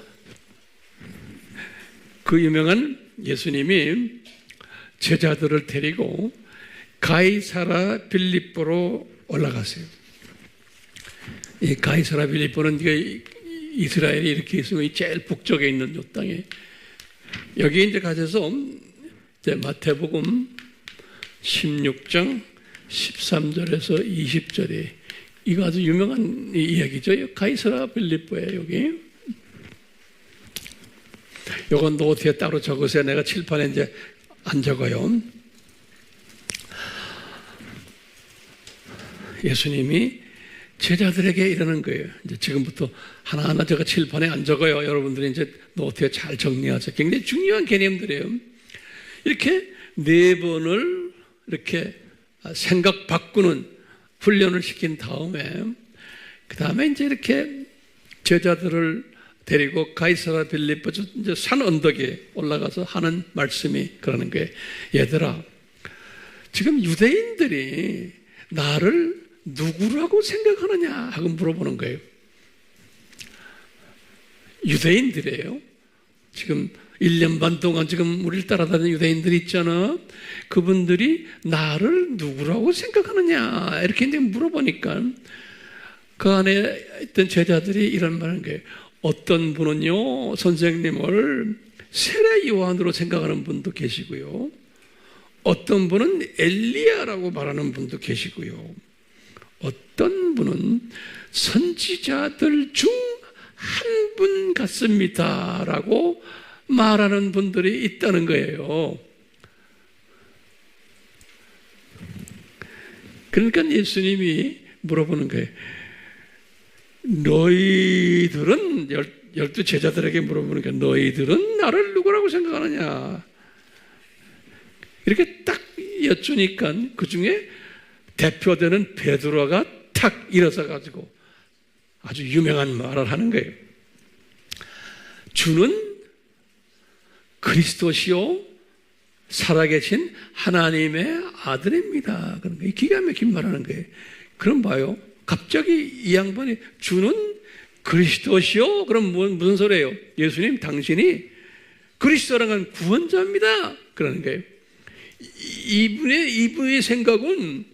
그 유명한 예수님이 제자들을 데리고 가이사라 빌립보로 올라가세요. 이 가이사라 빌립보는 이스라엘이 이렇게 있으면 제일 북쪽에 있는 요 땅에 여기 이제 가셔서 이제 마태복음 16장 13절에서 20절이 이거 아주 유명한 이야기죠. 가이사라 빌립보에 여기. 요건 노트에 따로 적으세요. 내가 칠판에 이제 안 적어요. 예수님이 제자들에게 이러는 거예요. 이제 지금부터 하나하나 제가 칠판에 안 적어요. 여러분들이 이제 노트에 잘 정리하세요. 굉장히 중요한 개념들이에요. 이렇게 4번을 이렇게 생각 바꾸는 훈련을 시킨 다음에 그 다음에 이제 이렇게 제자들을 데리고 가이사라 빌립보 이제 산 언덕에 올라가서 하는 말씀이 그러는 거예요. 얘들아, 지금 유대인들이 나를 누구라고 생각하느냐 하고 물어보는 거예요. 유대인들이에요. 지금 1년 반 동안 지금 우리를 따라다니는 유대인들이 있잖아. 그분들이 나를 누구라고 생각하느냐 이렇게 이제 물어보니까 그 안에 있던 제자들이 이런 말을 하는 거예요. 어떤 분은요, 선생님을 세례 요한으로 생각하는 분도 계시고요. 어떤 분은 엘리야라고 말하는 분도 계시고요. 어떤 분은 선지자들 중 한 분 같습니다라고 말하는 분들이 있다는 거예요. 그러니까 예수님이 물어보는 거예요. 너희들은 12 제자들에게 물어보니까 너희들은 나를 누구라고 생각하느냐 이렇게 딱 여쭈니까 그 중에 대표되는 베드로가 탁 일어서 가지고 아주 유명한 말을 하는 거예요. 주는 그리스도시요 살아계신 하나님의 아들입니다. 그런 거예요. 기가 막힌 말하는 거예요. 그럼 봐요. 갑자기 이 양반이 주는 그리스도시요? 그럼 무슨 소리예요? 예수님 당신이 그리스도라는 구원자입니다. 그러는 거예요. 이분의 생각은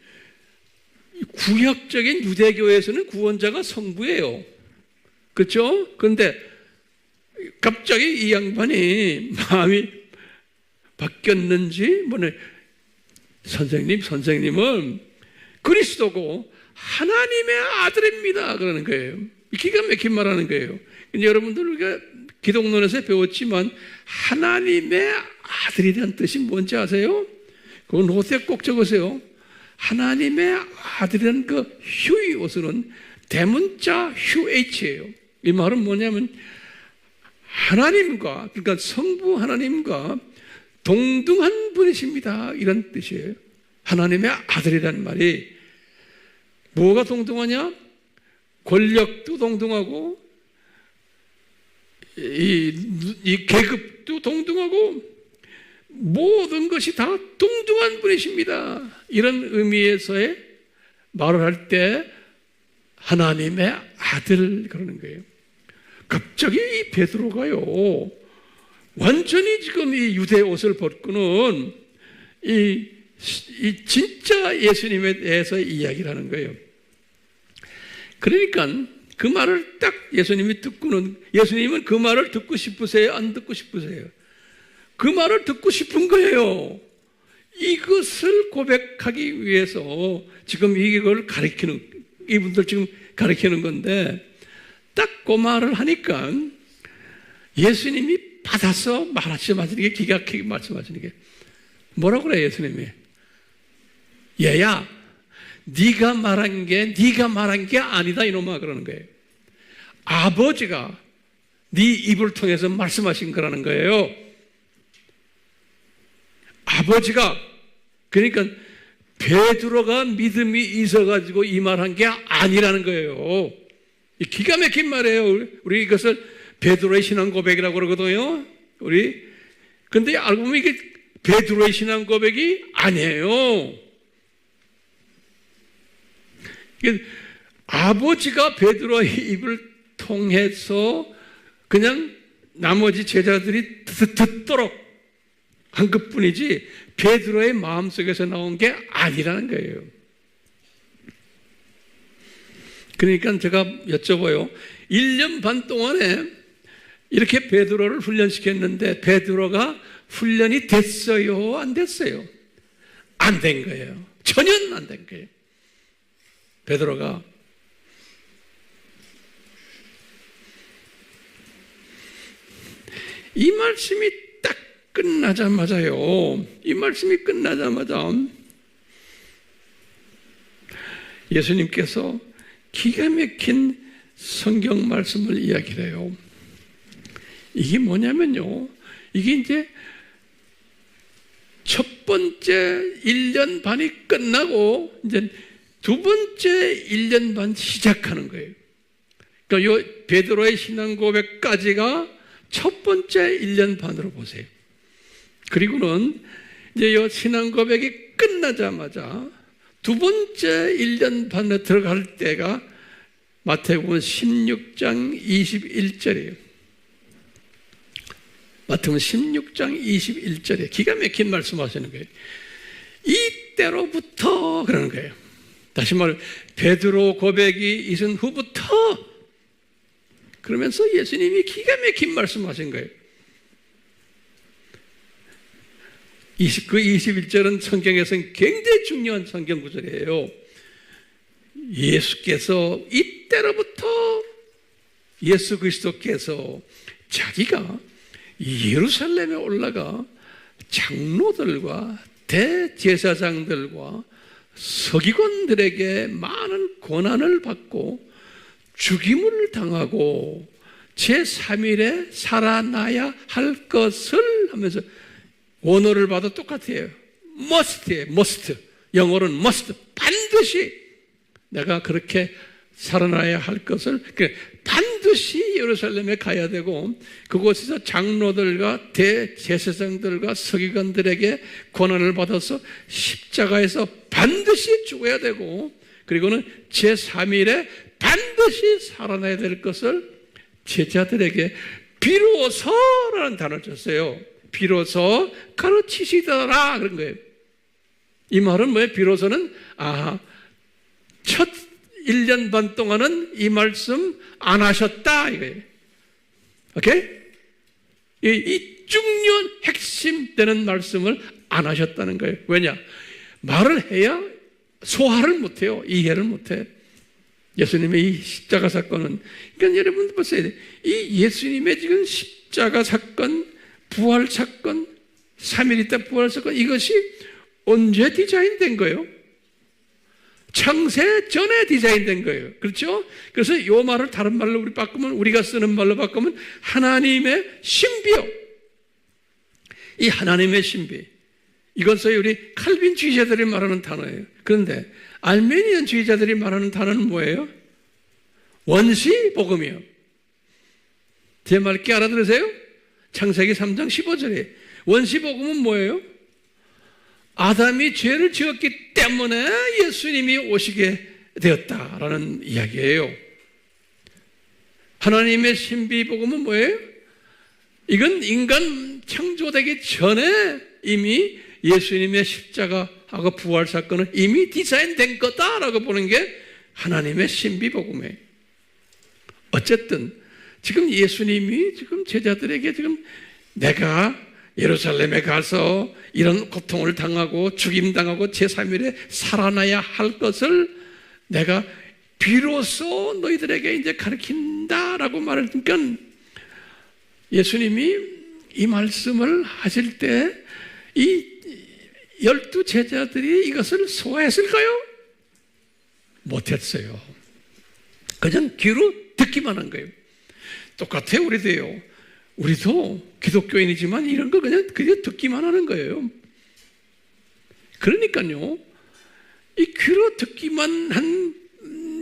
구약적인 유대교에서는 구원자가 성부예요. 그렇죠? 그런데 갑자기 이 양반이 마음이 바뀌었는지 선생님은 그리스도고 하나님의 아들입니다. 그러는 거예요. 기가 막힌 말하는 거예요. 여러분들 우리가 기독론에서 배웠지만 하나님의 아들이라는 뜻이 뭔지 아세요? 그건 노트에 꼭 적으세요. 하나님의 아들이라는 그 휴이오스는 대문자 휴H예요. 이 말은 뭐냐면 하나님과, 그러니까 성부 하나님과 동등한 분이십니다. 이런 뜻이에요. 하나님의 아들이라는 말이 뭐가 동등하냐? 권력도 동등하고 이 계급도 동등하고 모든 것이 다 동등한 분이십니다. 이런 의미에서의 말을 할 때 하나님의 아들 그러는 거예요. 갑자기 이 베드로가요 완전히 지금 이 유대 옷을 벗고는 이 진짜 예수님에 대해서 이야기를 하는 거예요. 그러니까 그 말을 딱 예수님이 듣고는 예수님은 그 말을 듣고 싶으세요? 안 듣고 싶으세요? 그 말을 듣고 싶은 거예요. 이것을 고백하기 위해서 지금 이걸 가르치는 이분들 지금 가르치는 건데 딱 그 말을 하니까 예수님이 받아서 말씀하시는 게 기가 막히게 말씀하시는 게 뭐라고 그래요? 예수님이 얘야 네가 말한 게 아니다 이놈아 그러는 거예요. 아버지가 네 입을 통해서 말씀하신 거라는 거예요. 아버지가 그러니까 베드로가 믿음이 있어가지고 이 말한 게 아니라는 거예요. 기가 막힌 말이에요. 우리 이것을 베드로의 신앙 고백이라고 그러거든요. 근데 알고 보면 이게 베드로의 신앙 고백이 아니에요. 아버지가 베드로의 입을 통해서 그냥 나머지 제자들이 듣도록 한 것뿐이지 베드로의 마음속에서 나온 게 아니라는 거예요. 그러니까 제가 여쭤봐요. 1년 반 동안에 이렇게 베드로를 훈련시켰는데 베드로가 훈련이 됐어요? 안 됐어요? 안 된 거예요. 전혀 안 된 거예요. 베드로가 이 말씀이 딱 끝나자마자요. 이 말씀이 끝나자마자 예수님께서 기가 막힌 성경 말씀을 이야기를 해요. 이게 뭐냐면요. 이게 이제 첫 번째 1년 반이 끝나고 이제 두 번째 1년 반 시작하는 거예요. 그러니까 요 베드로의 신앙 고백까지가 첫 번째 1년 반으로 보세요. 그리고는 이제 요 신앙 고백이 끝나자마자 두 번째 1년 반에 들어갈 때가 마태복음 16장 21절이에요. 마태복음 16장 21절에 기가 막힌 말씀하시는 거예요. 이때로부터 그러는 거예요. 다시 말해 베드로 고백이 있은 후부터 그러면서 예수님이 기가 막힌 말씀하신 거예요. 그 21절은 성경에서는 굉장히 중요한 성경 구절이에요. 예수께서 이때로부터 예수 그리스도께서 자기가 예루살렘에 올라가 장로들과 대제사장들과 서기관들에게 많은 고난을 받고 죽임을 당하고 제3일에 살아나야 할 것을 하면서 원어를 봐도 똑같아요. must. 영어로는 must. 반드시 내가 그렇게 살아나야 할 것을 반드시 예루살렘에 가야 되고 그곳에서 장로들과 대제사장들과 서기관들에게 고난을 받아서 십자가에서 반드시 죽어야 되고 그리고는 제3일에 반드시 살아나야 될 것을 제자들에게 비로소라는 단어를 썼어요. 비로소 가르치시더라 그런 거예요. 이 말은 뭐예요? 비로소는 첫 1년 반 동안은 이 말씀 안 하셨다 이거예요. 오케이? 이 중요한 핵심 되는 말씀을 안 하셨다는 거예요. 왜냐? 말을 해야 소화를 못해요. 이해를 못해. 예수님의 이 십자가 사건은 그러니까 여러분 보세요. 이 예수님의 지금 십자가 사건, 부활 사건, 3일 있다 부활 사건 이것이 언제 디자인된 거예요? 창세 전에 디자인된 거예요. 그렇죠? 그래서 이 말을 다른 말로 우리가 쓰는 말로 바꾸면 하나님의 신비요. 이 하나님의 신비. 이건 소위 우리 칼빈주의자들이 말하는 단어예요. 그런데 알메니안주의자들이 말하는 단어는 뭐예요? 원시복음이요. 제 말 끼 알아들으세요? 창세기 3장 15절에 원시복음은 뭐예요? 아담이 죄를 지었기 때문에 예수님이 오시게 되었다라는 이야기예요. 하나님의 신비복음은 뭐예요? 이건 인간 창조되기 전에 이미 예수님의 십자가하고 부활 사건은 이미 디자인된 거다라고 보는 게 하나님의 신비복음이에요. 어쨌든 지금 예수님이 지금 제자들에게 지금 내가 예루살렘에 가서 이런 고통을 당하고 죽임당하고 제3일에 살아나야 할 것을 내가 비로소 너희들에게 이제 가르친다라고 말하니까 예수님이 이 말씀을 하실 때 이 12 제자들이 이것을 소화했을까요? 못했어요. 그냥 귀로 듣기만 한 거예요. 똑같아요, 우리도요. 우리도 기독교인이지만 이런 거 그냥 듣기만 하는 거예요. 그러니까요, 이 귀로 듣기만 한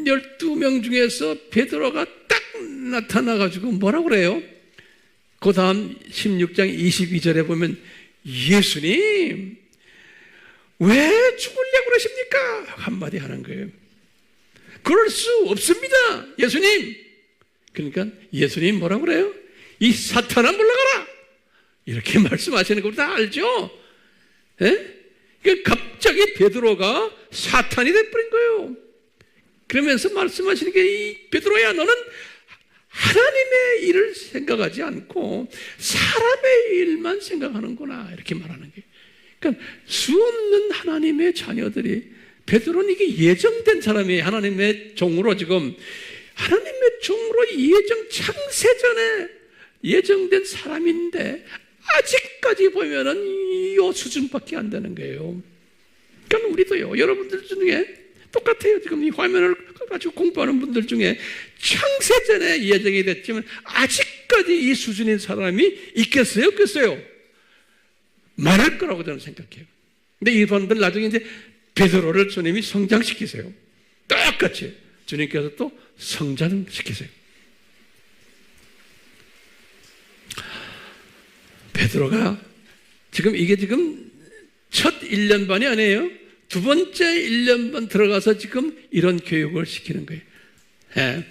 12명 중에서 베드로가 딱 나타나가지고 뭐라고 그래요? 그 다음 16장 22절에 보면 예수님, 왜 죽으려고 그러십니까? 한마디 하는 거예요. 그럴 수 없습니다, 예수님. 그러니까 예수님 뭐라고 그래요? 이 사탄아 물러가라! 이렇게 말씀하시는 걸 다 알죠? 예? 그러니까 갑자기 베드로가 사탄이 돼버린 거예요. 그러면서 말씀하시는 게 이 베드로야, 너는 하나님의 일을 생각하지 않고 사람의 일만 생각하는구나. 이렇게 말하는 거예요. 그러니까 수 없는 하나님의 자녀들이 베드로는 이게 예정된 사람이에요. 하나님의 종으로 지금 하나님의 종으로 창세전에 예정된 사람인데 아직까지 보면은 이 수준밖에 안 되는 거예요. 그러니까 우리도요, 여러분들 중에 똑같아요. 지금 이 화면을 가지고 공부하는 분들 중에 창세전에 예정이 됐지만 아직까지 이 수준인 사람이 있겠어요? 없겠어요? 많을 거라고 저는 생각해요. 근데 이분들 나중에 이제 베드로를 주님이 성장시키세요. 똑같이 주님께서 또 성장시키세요. 베드로가 이게 지금 첫 1년 반이 아니에요. 두 번째 1년 반 들어가서 지금 이런 교육을 시키는 거예요. 예.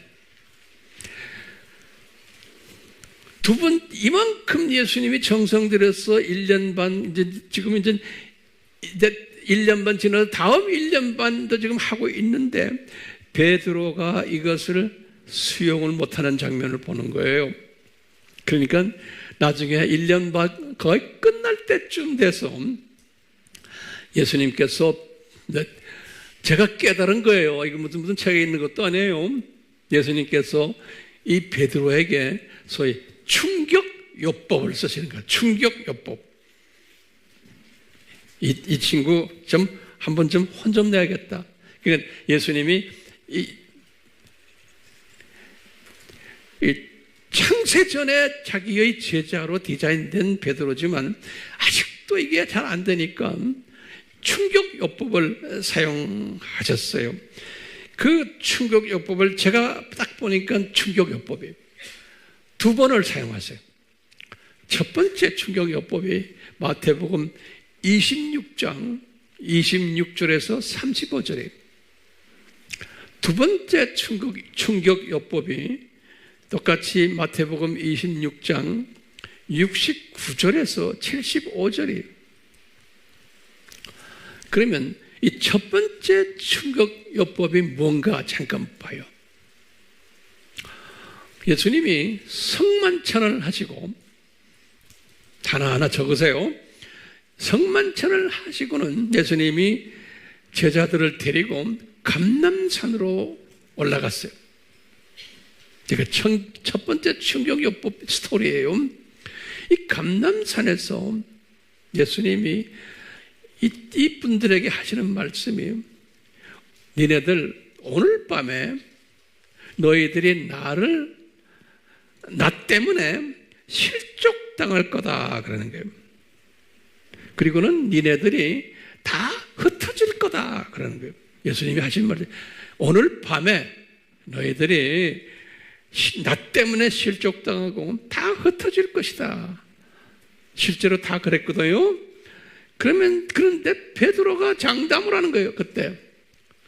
이만큼 예수님이 정성 들여서 1년 반, 지금 이제 1년 반 지나서 다음 1년 반도 지금 하고 있는데 베드로가 이것을 수용을 못하는 장면을 보는 거예요. 그러니까 나중에 1년 반 거의 끝날 때쯤 돼서 예수님께서 제가 깨달은 거예요. 이거 무슨 책에 있는 것도 아니에요. 예수님께서 이 베드로에게 소위 충격요법을 쓰시는 거예요. 충격요법. 이 친구 한 번 좀 혼 좀 내야겠다. 그러니까 예수님이 이 창세전에 자기의 제자로 디자인된 베드로지만 아직도 이게 잘 안 되니까 충격요법을 사용하셨어요. 그 충격요법을 제가 딱 보니까 충격요법이에요. 두 번을 사용하세요. 첫 번째 충격요법이 마태복음 26장 26절에서 35절이에요. 두 번째 충격요법이 똑같이 마태복음 26장 69절에서 75절이에요. 그러면 이 첫 번째 충격요법이 뭔가 잠깐 봐요. 예수님이 성만찬을 하시고 하나하나 적으세요. 성만찬을 하시고는 예수님이 제자들을 데리고 감람산으로 올라갔어요. 이게 첫 번째 충격요법 스토리예요. 이 감람산에서 예수님이 이 분들에게 하시는 말씀이 니네들 오늘 밤에 너희들이 나 때문에 실족당할 거다 그러는 거예요. 그리고는 니네들이 다 흩어질 거다 그러는 거예요. 예수님이 하신 말이 오늘 밤에 너희들이 나 때문에 실족당하고 다 흩어질 것이다. 실제로 다 그랬거든요. 그런데 베드로가 장담을 하는 거예요. 그때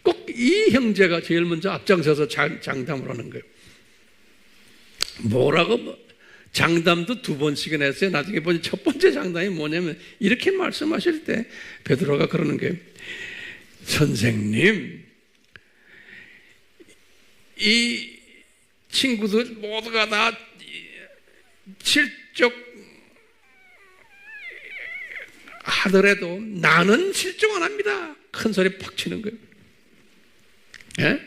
꼭 이 형제가 제일 먼저 앞장서서 장담을 하는 거예요. 뭐라고 장담도 두 번씩이나 했어요. 나중에 보니 첫 번째 장담이 뭐냐면 이렇게 말씀하실 때 베드로가 그러는 거예요. 선생님, 이 친구들 모두가 다 실족 하더라도 나는 실족 안 합니다. 큰 소리 팍 치는 거예요. 예?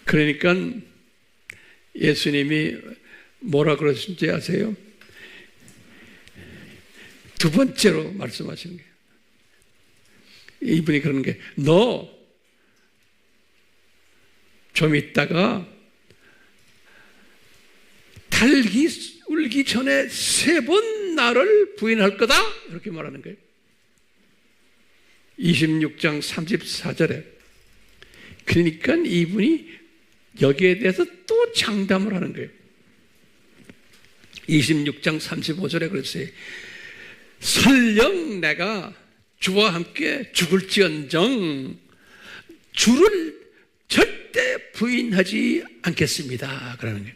그러니까 예수님이 뭐라 그러신지 아세요? 두 번째로 말씀하시는 거예요. 이분이 그러는 게 너 좀 있다가 달기 울기 전에 3번 나를 부인할 거다 이렇게 말하는 거예요. 26장 34절에 그러니까 이분이 여기에 대해서 또 장담을 하는 거예요. 26장 35절에 그랬어요. 설령 내가 주와 함께 죽을지언정 주를 절대 부인하지 않겠습니다. 그러는 거예요.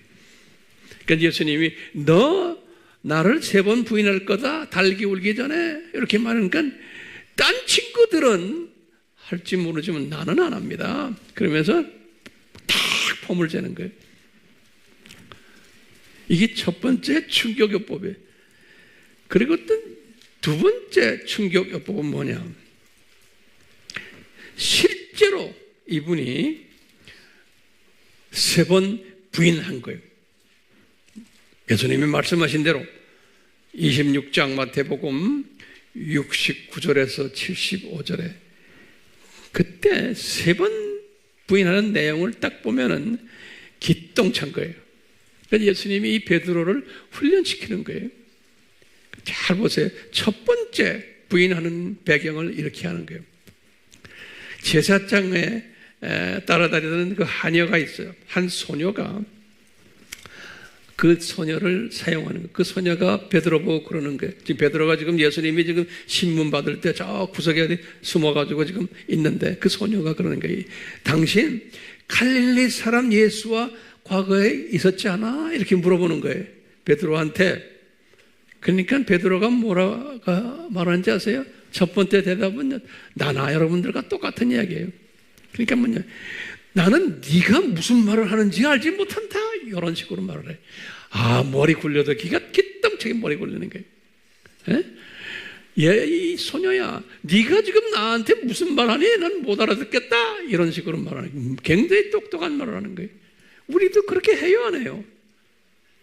그러니까 예수님이 너 나를 3번 부인할 거다. 달기 울기 전에 이렇게 말하니까 딴 친구들은 할지 모르지만 나는 안 합니다. 그러면서 탁 폼을 재는 거예요. 이게 첫 번째 충격요법이에요. 그리고 또 두 번째 충격요법은 뭐냐? 실제로 이분이 3번 부인한 거예요. 예수님이 말씀하신 대로 26장 마태복음 69절에서 75절에 그때 3번 부인하는 내용을 딱 보면은 기똥찬 거예요. 그래서 예수님이 이 베드로를 훈련시키는 거예요. 잘 보세요. 첫 번째 부인하는 배경을 이렇게 하는 거예요. 제사장에 따라다니던 그 하녀가 있어요. 한 소녀가 그 소녀를 사용하는 거예요. 그 소녀가 베드로 보고 그러는 거예요. 지금 베드로가 지금 예수님이 지금 신문 받을 때 저 구석에 숨어가지고 지금 있는데 그 소녀가 그러는 거예요. 당신 갈릴리 사람 예수와 과거에 있었지 않아? 이렇게 물어보는 거예요. 베드로한테. 그러니까 베드로가 뭐라고 말하는지 아세요? 첫 번째 대답은 나나 여러분들과 똑같은 이야기예요. 그러니까 뭐냐? 나는 네가 무슨 말을 하는지 알지 못한다. 이런 식으로 말을 해. 아, 머리 굴려도 기똥차게 머리 굴리는 거예요. 이 소녀야, 네가 지금 나한테 무슨 말하니? 난 못 알아듣겠다. 이런 식으로 말하는 거예요. 굉장히 똑똑한 말을 하는 거예요. 우리도 그렇게 해요, 안 해요?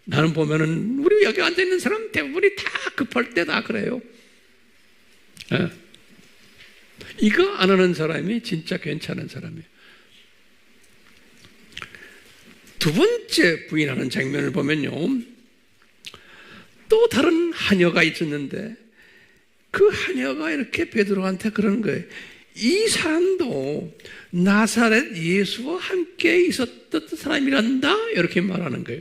나는 보면은 우리 여기 앉아있는 사람 대부분이 다 급할 때 다 그래요. 이거 안 하는 사람이 진짜 괜찮은 사람이에요. 두 번째 부인하는 장면을 보면요, 또 다른 하녀가 있었는데 그 하녀가 이렇게 베드로한테 그러는 거예요. 이 사람도 나사렛 예수와 함께 있었던 사람이란다. 이렇게 말하는 거예요.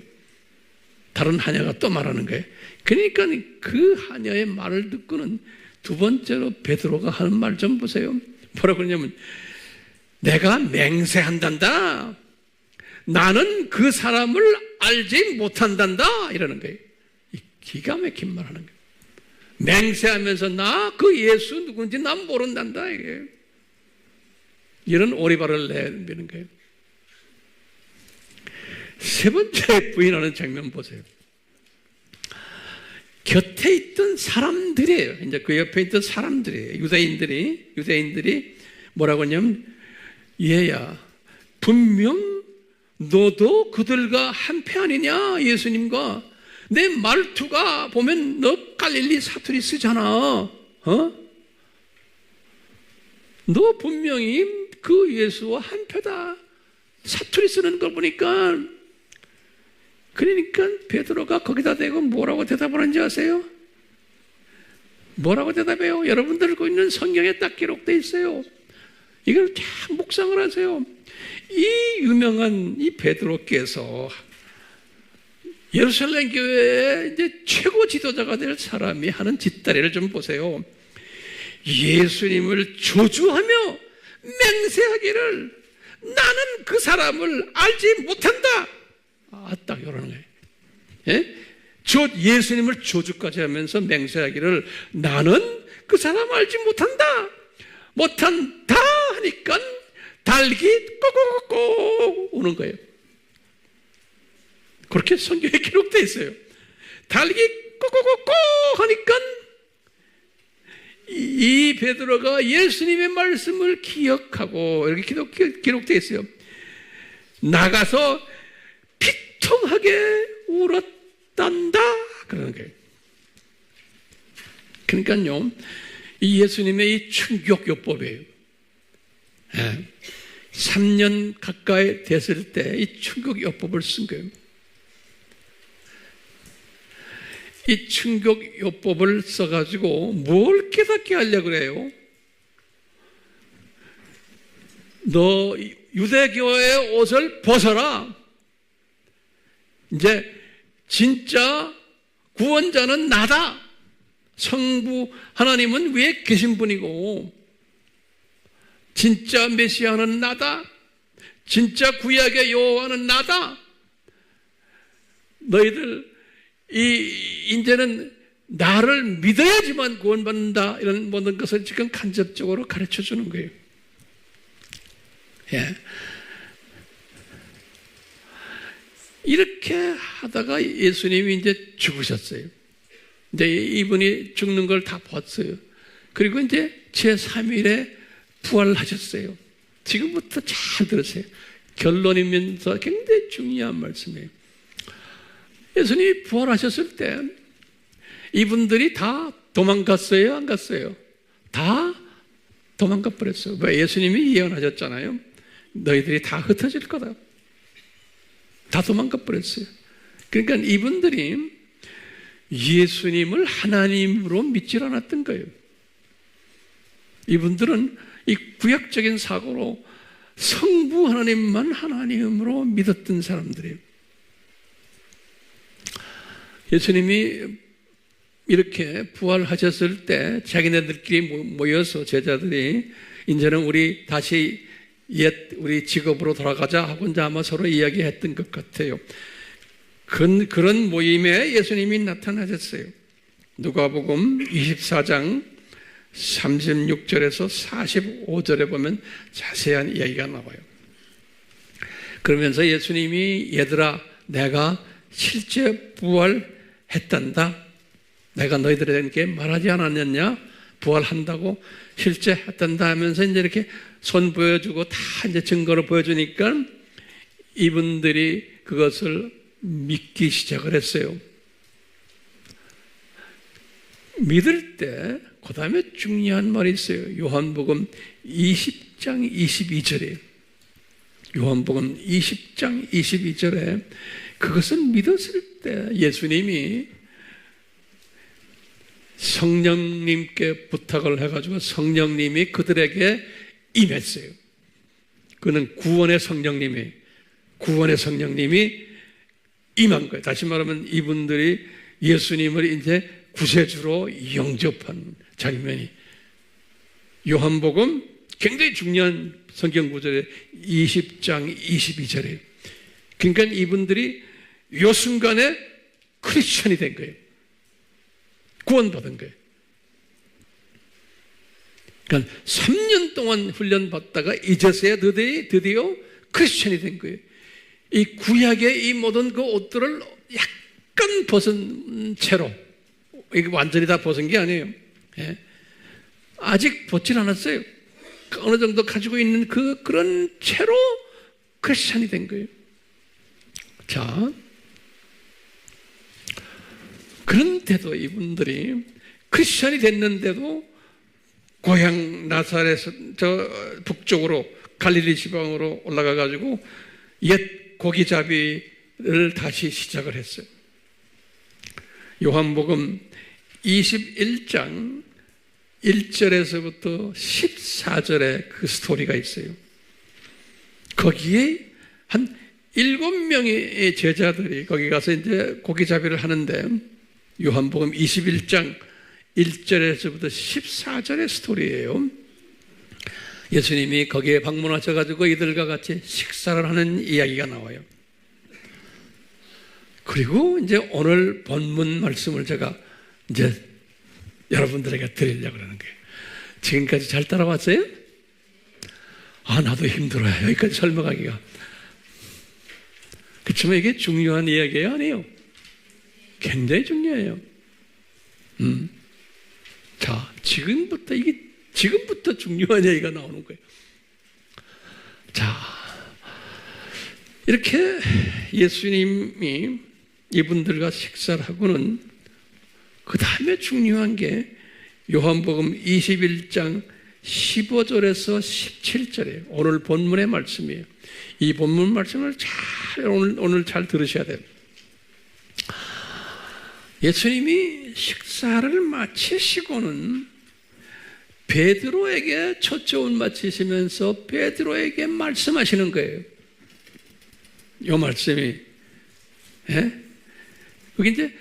다른 하녀가 또 말하는 거예요. 그러니까 그 하녀의 말을 듣고는 두 번째로 베드로가 하는 말 좀 보세요. 뭐라고 그러냐면 내가 맹세한단다. 나는 그 사람을 알지 못한단다. 이러는 거예요. 기가 막힌 말 하는 거예요. 맹세하면서 나 그 예수 누군지 난 모른단다. 이게. 이런 오리발을 내미는 거예요. 세 번째 부인하는 장면 보세요. 곁에 있던 사람들이에요. 이제 그 옆에 있던 사람들이에요. 유대인들이 뭐라고 하냐면, 얘야, 분명 너도 그들과 한패 아니냐, 예수님과. 내 말투가 보면 너 갈릴리 사투리 쓰잖아. 너 분명히 그 예수와 한패다. 사투리 쓰는 걸 보니까. 그러니까 베드로가 거기다 대고 뭐라고 대답을 하는지 아세요? 뭐라고 대답해요? 여러분들 읽고 있는 성경에 딱 기록되어 있어요. 이걸 참 묵상을 하세요. 이 유명한 이 베드로께서 예루살렘 교회의 이제 최고 지도자가 될 사람이 하는 뒷다리를 좀 보세요. 예수님을 저주하며 맹세하기를 나는 그 사람을 알지 못한다. 딱 이러는 거예요. 예? 예수님을 저주까지 하면서 맹세하기를 나는 그 사람 알지 못한다 하니까 달기 꼬꼬꼬 우는 거예요. 그렇게 성경에 기록되어 있어요. 달기 꼬꼬꼬 하니까 이 베드로가 예수님의 말씀을 기억하고 이렇게 기록되어 있어요. 나가서 비통하게 울었단다 그러는 거예요. 그러니까요, 이 예수님의 이 충격요법이에요. 3년 가까이 됐을 때 이 충격요법을 쓴 거예요. 이 충격요법을 써가지고 뭘 깨닫게 하려고 그래요? 너 유대교의 옷을 벗어라. 이제 진짜 구원자는 나다. 성부 하나님은 위에 계신 분이고 진짜 메시아는 나다. 진짜 구약의 여호와는 나다. 너희들 이제는 나를 믿어야지만 구원받는다. 이런 모든 것을 지금 간접적으로 가르쳐 주는 거예요. 예. 이렇게 하다가 예수님이 이제 죽으셨어요. 이제 이분이 죽는 걸 다 봤어요. 그리고 이제 제3일에 부활하셨어요. 지금부터 잘 들으세요. 결론이면서 굉장히 중요한 말씀이에요. 예수님이 부활하셨을 때 이분들이 다 도망갔어요? 안 갔어요? 다 도망가 버렸어요. 왜? 예수님이 예언하셨잖아요. 너희들이 다 흩어질 거다. 다 도망가 버렸어요. 그러니까 이분들이 예수님을 하나님으로 믿질 않았던 거예요. 이분들은 이 구약적인 사고로 성부 하나님만 하나님으로 믿었던 사람들이에요. 예수님이 이렇게 부활하셨을 때 자기네들끼리 모여서 제자들이 이제는 우리 다시 우리 직업으로 돌아가자 하고 이제 아마 서로 이야기했던 것 같아요. 그런 모임에 예수님이 나타나셨어요. 누가복음 24장 36절에서 45절에 보면 자세한 이야기가 나와요. 그러면서 예수님이 얘들아 내가 실제 부활했단다. 내가 너희들에게 말하지 않았느냐? 부활한다고 실제 했단다 하면서 이제 이렇게 손 보여주고 다 이제 증거를 보여주니까 이분들이 그것을 믿기 시작을 했어요. 믿을 때 그 다음에 중요한 말이 있어요. 요한복음 20장 22절에 요한복음 20장 22절에 그것을 믿었을 때 예수님이 성령님께 부탁을 해가지고 성령님이 그들에게 임했어요. 그는 구원의 성령님이 임한 거예요. 다시 말하면 이분들이 예수님을 이제 구세주로 영접한 장면이 요한복음 굉장히 중요한 성경 구절에 20장 22절에 그러니까 이분들이 요 순간에 크리스천이 된 거예요. 구원받은 거예요. 그러니까 3년 동안 훈련받다가 이제서야 드디어 크리스천이 된 거예요. 이 구약의 이 모든 그 옷들을 약간 벗은 채로 이게 완전히 다 벗은 게 아니에요. 예. 아직 벗질 않았어요. 어느 정도 가지고 있는 그런 채로 크리스천이 된 거예요. 자, 그런데도 이분들이 크리스천이 됐는데도 고향 나사렛 저 북쪽으로 갈릴리 지방으로 올라가 가지고 옛 고기잡이를 다시 시작을 했어요. 요한복음 21장 1절에서부터 14절에 그 스토리가 있어요. 거기에 한 7명의 제자들이 거기 가서 이제 고기잡이를 하는데 요한복음 21장 1절에서부터 14절의 스토리예요. 예수님이 거기에 방문하셔가지고 이들과 같이 식사를 하는 이야기가 나와요. 그리고 이제 오늘 본문 말씀을 제가 이제 여러분들에게 드리려고 하는 거예요. 지금까지 잘 따라왔어요? 나도 힘들어요. 여기까지 설명하기가. 그렇지만 이게 중요한 이야기예요? 아니에요? 굉장히 중요해요. 자, 지금부터 중요한 얘기가 나오는 거예요. 자, 이렇게 예수님이 이분들과 식사를 하고는 그 다음에 중요한 게 요한복음 21장 15절에서 17절이에요. 오늘 본문의 말씀이에요. 이 본문 말씀을 오늘 잘 들으셔야 돼요. 예수님이 식사를 마치시고는 베드로에게 초점을 맞추시면서 베드로에게 말씀하시는 거예요. 이 말씀이 여기 이제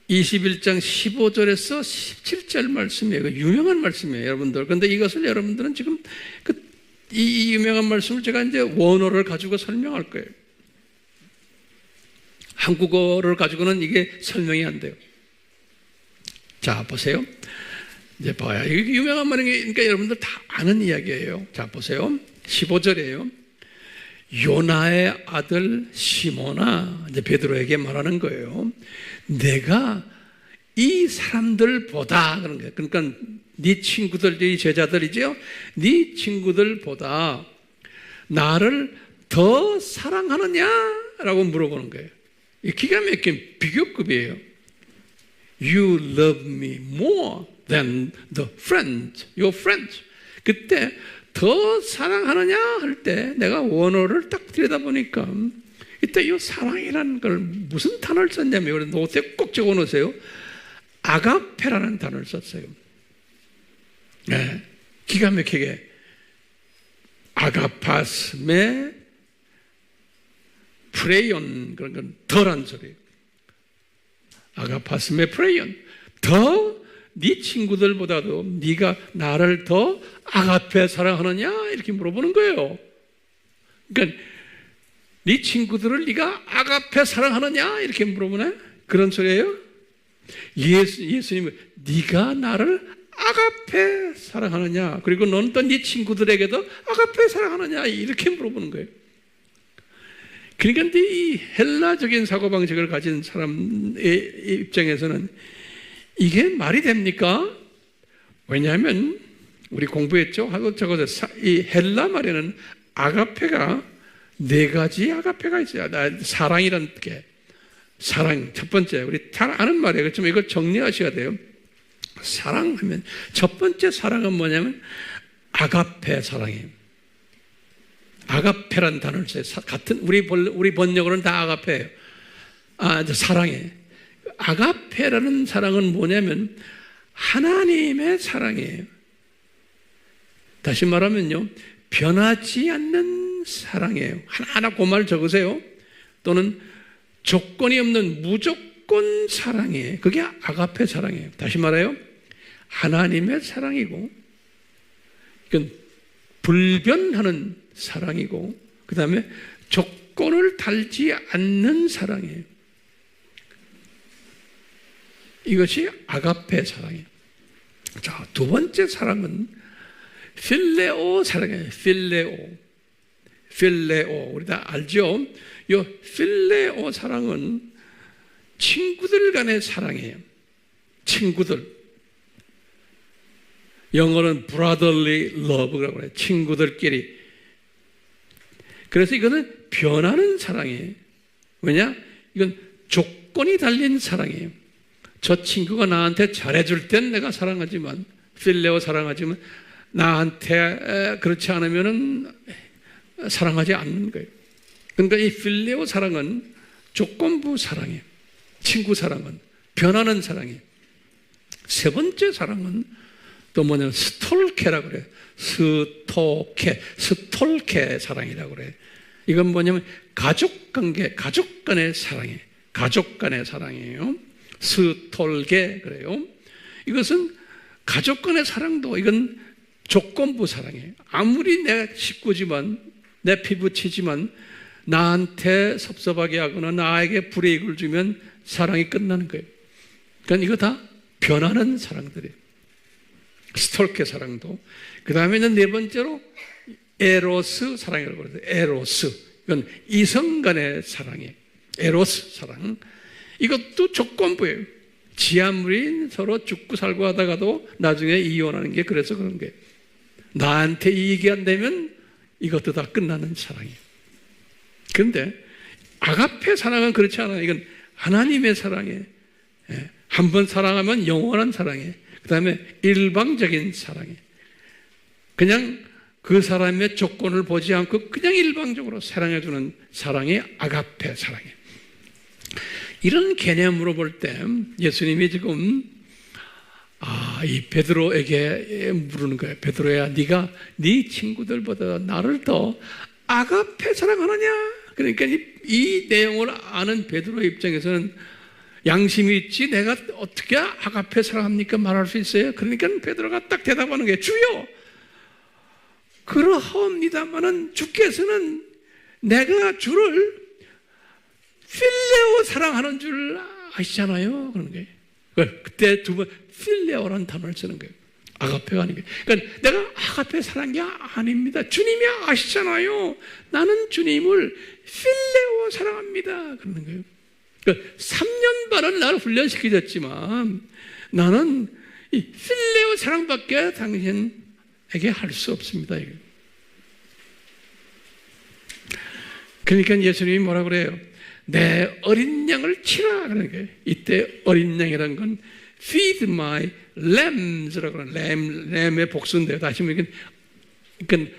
21장 15절에서 17절 말씀이에요. 유명한 말씀이에요, 여러분들. 그런데 이것을 여러분들은 지금 이 유명한 말씀을 제가 이제 원어를 가지고 설명할 거예요. 한국어를 가지고는 이게 설명이 안 돼요. 자, 보세요. 이제 봐요. 이게 유명한 말이니까 여러분들 다 아는 이야기예요. 자, 보세요. 15절이에요. 요나의 아들 시몬아, 이제 베드로에게 말하는 거예요. 내가 이 사람들보다 그런 거예요. 그러니까 네 친구들이 제자들이죠. 네 친구들보다 나를 더 사랑하느냐라고 물어보는 거예요. 이 기가 막힌 비교급이에요. You love me more than the friends, your friends. 그때 더 사랑하느냐 할 때 내가 원어를 딱 들여다보니까 이때 이 사랑이라는 걸 무슨 단어를 썼냐면 노트에 꼭 적어놓으세요. 아가페라는 단어를 썼어요. 네, 기가 막히게 아가파스메 프레이온 그런 건 덜한 소리예요. 아가파스메 프레이온 더 네 친구들보다도 네가 나를 더 아가페 사랑하느냐 이렇게 물어보는 거예요. 그러니까 네 친구들을 네가 아가페 사랑하느냐 이렇게 물어보네. 그런 소리예요. 예수님은 네가 나를 아가페 사랑하느냐 그리고 너는 또 네 친구들에게도 아가페 사랑하느냐 이렇게 물어보는 거예요. 그러니까 이 헬라적인 사고방식을 가진 사람의 입장에서는 이게 말이 됩니까? 왜냐하면 우리 공부했죠. 하도 적어서 이 헬라 말에는 아가페가 4가지 아가페가 있어요. 사랑이라는 게 사랑 첫 번째 우리 잘 아는 말이에요. 그렇지만 이걸 정리하셔야 돼요. 사랑하면 첫 번째 사랑은 뭐냐면 아가페 사랑이에요. 아가페란 단어를 써요. 같은 우리 번역으로는 다 아가페예요. 사랑이에요. 아가페라는 사랑은 뭐냐면 하나님의 사랑이에요. 다시 말하면요, 변하지 않는 사랑이에요. 하나하나 그 말 적으세요. 또는 조건이 없는 무조건 사랑이에요. 그게 아가페 사랑이에요. 다시 말해요. 하나님의 사랑이고, 이건 불변하는 사랑이고, 그 다음에 조건을 달지 않는 사랑이에요. 이것이 아가페 사랑이에요. 자, 두 번째 사랑은 필레오 사랑이에요. 필레오. 우리 다 알죠? 이 필레오 사랑은 친구들 간의 사랑이에요. 친구들. 영어로는 brotherly love라고 그래요. 친구들끼리. 그래서 이거는 변하는 사랑이에요. 왜냐? 이건 조건이 달린 사랑이에요. 저 친구가 나한테 잘해줄 땐 내가 사랑하지만, 필레오 사랑하지만, 나한테 그렇지 않으면은 사랑하지 않는 거예요. 그러니까 이 필레오 사랑은 조건부 사랑이에요. 친구 사랑은 변하는 사랑이에요. 세 번째 사랑은 또 뭐냐면 스톨케라고 그래요. 스톨케 사랑이라고 그래요. 이건 뭐냐면 가족 관계, 가족 간의 사랑이에요. 가족 간의 사랑이에요. 스톨게 그래요. 이것은 가족 간의 사랑도 이건 조건부 사랑이에요. 아무리 내 식구지만 내 피부치지만 나한테 섭섭하게 하거나 나에게 불이익을 주면 사랑이 끝나는 거예요. 그러니까 이거 다 변하는 사랑들이에요. 스톨케 사랑도. 그 다음에는 네 번째로 에로스 사랑이라고 그래요. 에로스. 이건 이성 간의 사랑이에요. 에로스 사랑. 이것도 조건부예요. 지 아무리 서로 죽고 살고 하다가도 나중에 이혼하는 게 그래서 그런 거예요. 나한테 이익이 안 되면 이것도 다 끝나는 사랑이에요. 그런데 아가페 사랑은 그렇지 않아요. 이건 하나님의 사랑이에요. 한 번 사랑하면 영원한 사랑이에요. 그 다음에 일방적인 사랑이에요. 그냥 그 사람의 조건을 보지 않고 그냥 일방적으로 사랑해주는 사랑이 아가페 사랑이에요. 이런 개념으로 볼 때 예수님이 지금 이 베드로에게 물으는 거예요. 베드로야, 네가 네 친구들보다 나를 더 아가페 사랑하느냐? 그러니까 이 내용을 아는 베드로의 입장에서는 양심이 있지 내가 어떻게 아가페 사랑합니까? 말할 수 있어요? 그러니까 베드로가 딱 대답하는 거예요. 주여, 그러하옵니다마는 주께서는 내가 주를 필레오 사랑하는 줄 아시잖아요. 그런 거예요. 그때 두 번 필레오라는 단어를 쓰는 거예요. 아가페가 아닌 거예요. 그러니까 내가 아가페 사랑한 게 아닙니다. 주님이 아시잖아요. 나는 주님을 필레오 사랑합니다. 그러는 거예요. 그 3년 반을 나를 훈련시켜줬지만 나는 이 필레오 사랑밖에 당신에게 할 수 없습니다. 그러니까 예수님이 뭐라 그래요? 내 어린 양을 치라 그러는 거예요. 이때 어린 양이라는 건 feed my lambs라고 하는 램의 복수인데요. 다시 말하면 그러니까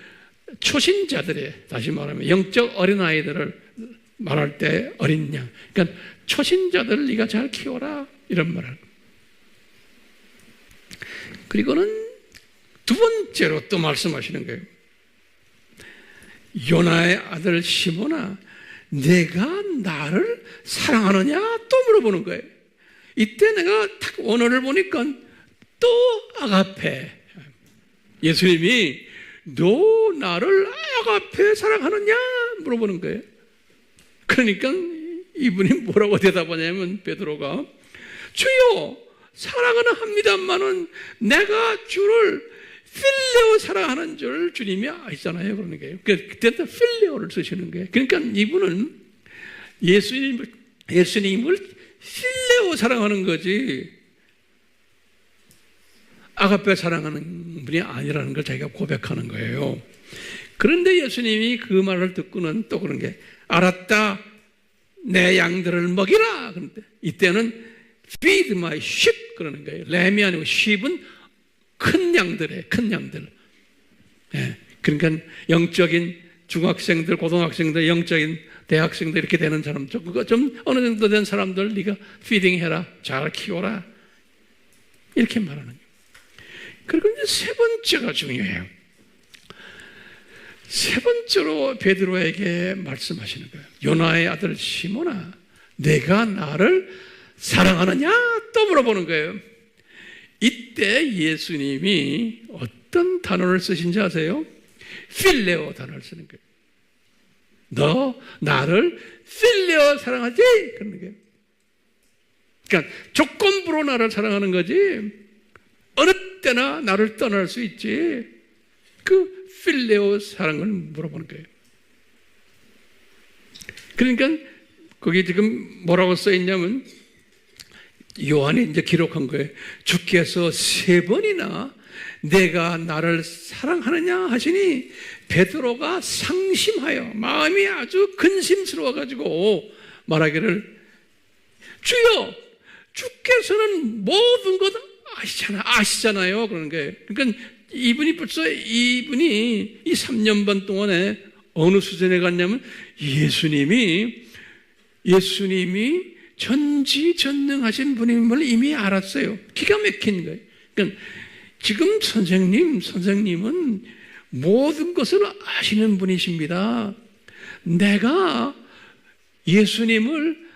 초신자들의, 다시 말하면 영적 어린아이들을 말할 때 어린 양, 그러니까 초신자들을 네가 잘 키워라 이런 말을. 그리고는 두 번째로 또 말씀하시는 거예요. 요나의 아들 시몬아, 내가 나를 사랑하느냐 또 물어보는 거예요. 이때 내가 딱 원어를 보니까 또 아가페. 예수님이 너 나를 아가페 사랑하느냐 물어보는 거예요. 그러니까 이분이 뭐라고 대답하냐면 베드로가 주여 사랑은 합니다만은 내가 주를 필레오 사랑하는 줄 주님이 아시잖아요. 그러는 거예요. 그때 필레오를 쓰시는 거예요. 그러니까 이분은 예수님을 필레오 사랑하는 거지 아가페 사랑하는 분이 아니라는 걸 자기가 고백하는 거예요. 그런데 예수님이 그 말을 듣고는 또 그런 게 알았다. 내 양들을 먹이라. 그런데 이때는 feed my sheep 그러는 거예요. 램이 아니고 sheep은 큰 양들이에요. 큰 양들. 예. 그러니까 영적인 중학생들, 고등학생들, 영적인 대학생들 이렇게 되는 사람들, 그거 좀 어느 정도 된 사람들 네가 피딩해라, 잘 키워라 이렇게 말하는 거예요. 그리고 이제 세 번째가 중요해요. 세 번째로 베드로에게 말씀하시는 거예요. 요나의 아들 시몬아, 내가 나를 사랑하느냐 또 물어보는 거예요. 이때 예수님이 어떤 단어를 쓰신지 아세요? 필레오 단어를 쓰는 거예요. 너 나를 필레오 사랑하지? 그러는 거예요. 그러니까 조건부로 나를 사랑하는 거지 어느 때나 나를 떠날 수 있지. 그 필레오 사랑을 물어보는 거예요. 그러니까 거기 지금 뭐라고 써 있냐면 요한이 이제 기록한 거예요. 주께서 3번이나 내가 나를 사랑하느냐 하시니 베드로가 상심하여 마음이 아주 근심스러워 가지고 말하기를 주여 주께서는 모든 것 아시잖아요. 그러는 거예요. 그러니까 이분이 이 3년 반 동안에 어느 수준에 갔냐면 예수님이 전지전능하신 분임을 이미 알았어요. 기가 막힌 거예요. 그러니까 지금 선생님은 모든 것을 아시는 분이십니다. 내가 예수님을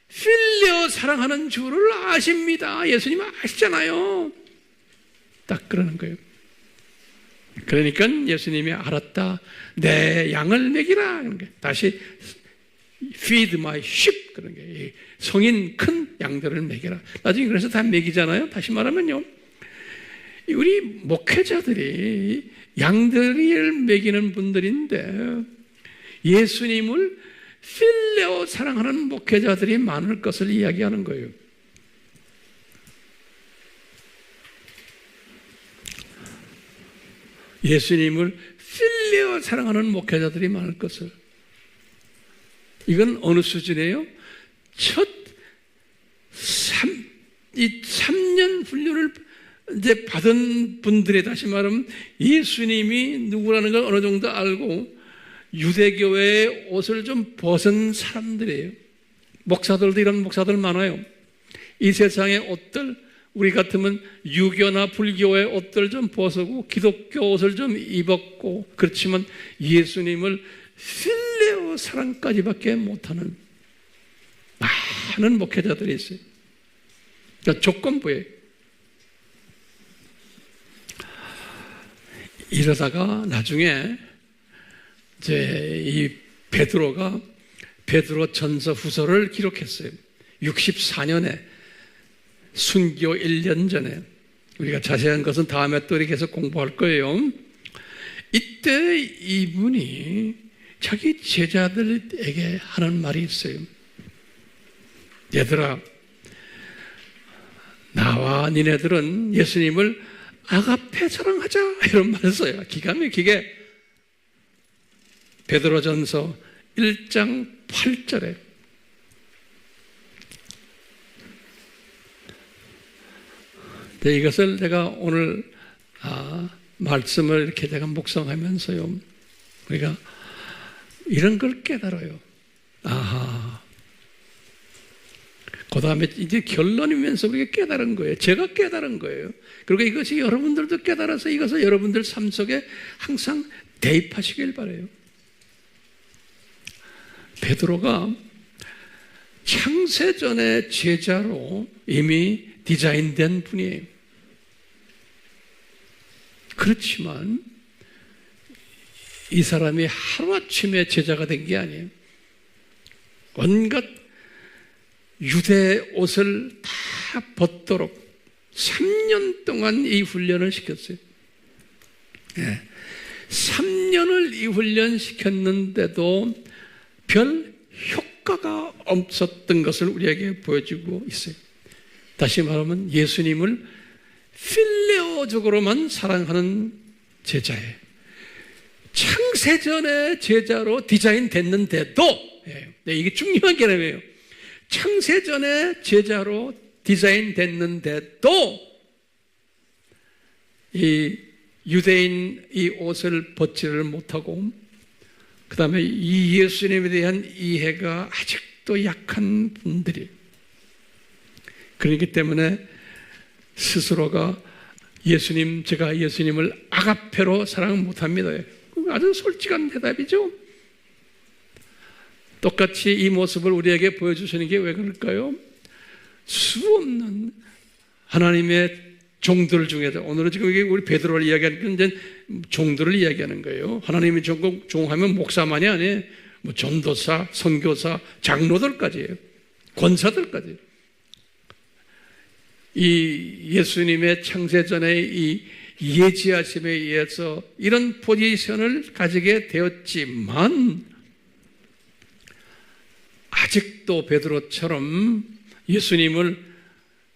필레오 사랑하는 줄을 아십니다. 예수님 아시잖아요. 딱 그러는 거예요. 그러니까 예수님이 알았다. 내 양을 먹이라. 다시 feed my sheep 그런 게 성인 큰 양들을 먹이라. 나중에 그래서 다 먹이잖아요. 다시 말하면요, 우리 목회자들이 양들을 먹이는 분들인데 예수님을 필레오 사랑하는 목회자들이 많을 것을 이야기하는 거예요. 예수님을 필레오 사랑하는 목회자들이 많을 것을. 이건 어느 수준이에요? 이 3년 훈련을 이제 받은 분들의, 다시 말하면 예수님이 누구라는 걸 어느 정도 알고 유대교회의 옷을 좀 벗은 사람들이에요. 목사들도 이런 목사들 많아요. 이 세상의 옷들, 우리 같으면 유교나 불교의 옷들 좀 벗고 기독교 옷을 좀 입었고, 그렇지만 예수님을 필레오 사랑까지밖에 못하는 많은 목회자들이 있어요. 그러니까 조건부에 이러다가 나중에 이제 이 베드로 전서 후서를 기록했어요. 64년에 순교 1년 전에. 우리가 자세한 것은 다음에 또 이렇게 해서 공부할 거예요. 이때 이분이 자기 제자들에게 하는 말이 있어요. 얘들아, 나와 니네들은 예수님을 아가페 사랑하자 이런 말을 써요. 기가 막히게 베드로전서 1장 8절에 이것을 내가 오늘 말씀을 이렇게 제가 묵상하면서요, 우리가 이런 걸 깨달아요. 아하, 그 다음에 이제 결론이면서 우리가 깨달은 거예요. 제가 깨달은 거예요. 그리고 이것이 여러분들도 깨달아서 이것을 여러분들 삶 속에 항상 대입하시길 바라요. 베드로가 창세전의 제자로 이미 디자인된 분이에요. 그렇지만 이 사람이 하루아침에 제자가 된 게 아니에요. 온갖 유대 옷을 다 벗도록 3년 동안 이 훈련을 시켰어요. 3년을 이 훈련 시켰는데도 별 효과가 없었던 것을 우리에게 보여주고 있어요. 다시 말하면 예수님을 필레오적으로만 사랑하는 제자예요. 창세전의 제자로 디자인됐는데도, 이게 중요한 개념이에요. 창세전의 제자로 디자인됐는데도 이 유대인 이 옷을 벗지를 못하고, 그 다음에 이 예수님에 대한 이해가 아직도 약한 분들이, 그렇기 때문에 스스로가 예수님, 제가 예수님을 아가페로 사랑 못합니다. 아주 솔직한 대답이죠. 똑같이 이 모습을 우리에게 보여주시는 게 왜 그럴까요? 수없는 하나님의 종들 중에서, 오늘은 지금 우리 베드로를 이야기하는 건 이제 종들을 이야기하는 거예요. 하나님의 종하면 목사만이 아니에요. 뭐 전도사, 선교사, 장로들까지예요. 권사들까지. 이 예수님의 창세전의 이 예지하심에 의해서 이런 포지션을 가지게 되었지만, 아직도 베드로처럼 예수님을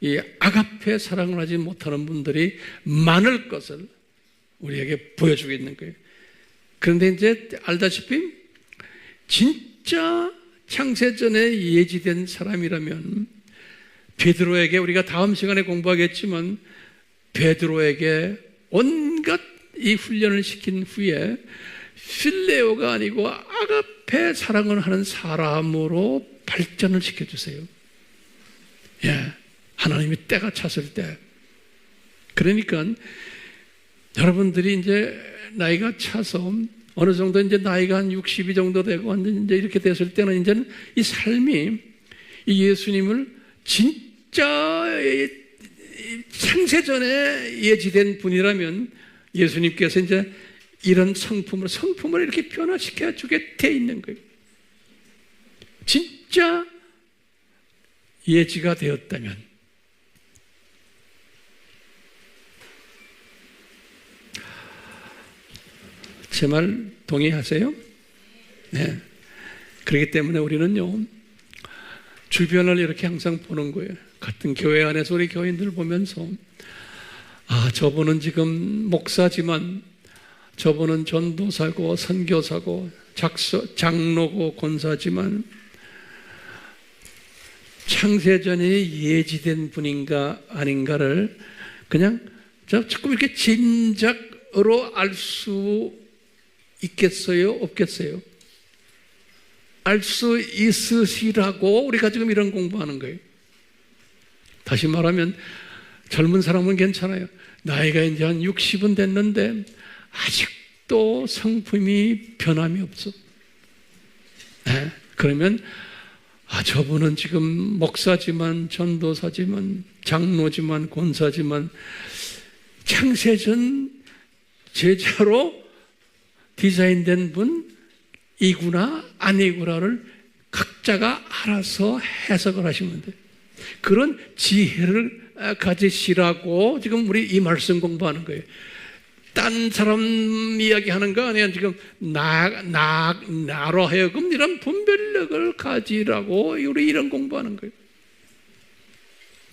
이 아가페 사랑을 하지 못하는 분들이 많을 것을 우리에게 보여주고 있는 거예요. 그런데 이제 알다시피 진짜 창세전에 예지된 사람이라면 베드로에게, 우리가 다음 시간에 공부하겠지만 베드로에게 온갖 이 훈련을 시킨 후에 필레오가 아니고 아가페 사랑을 하는 사람으로 발전을 시켜주세요. 하나님이 때가 찼을 때. 그러니까 여러분들이 이제 나이가 차서 어느 정도 이제 나이가 한 60이 정도 되고 이제 이렇게 됐을 때는 이제는 이 삶이 이 예수님을 진짜 창세전에 예지된 분이라면 예수님께서 이제 이런 성품을 이렇게 변화시켜 주게 돼 있는 거예요. 진짜 예지가 되었다면. 제 말 동의하세요? 네. 그렇기 때문에 우리는요, 주변을 이렇게 항상 보는 거예요. 같은 교회 안에서 우리 교인들 보면서, 저분은 지금 목사지만, 저분은 전도사고 선교사고 장로고 권사지만 창세전에 예지된 분인가 아닌가를 그냥 조금 이렇게 짐작으로 알 수 있겠어요? 없겠어요? 알 수 있으시라고 우리가 지금 이런 공부하는 거예요. 다시 말하면 젊은 사람은 괜찮아요. 나이가 이제 한 60은 됐는데 아직도 성품이 변함이 없어. 그러면 저분은 지금 목사지만 전도사지만 장로지만 권사지만 창세전 제자로 디자인된 분이구나 아니구나를 각자가 알아서 해석을 하시면 돼요. 그런 지혜를 가지시라고 지금 우리 이 말씀 공부하는 거예요. 딴 사람 이야기하는 거 아니야. 지금 나로 하여금 이런 분별력을 가지라고 우리 이런 공부하는 거예요.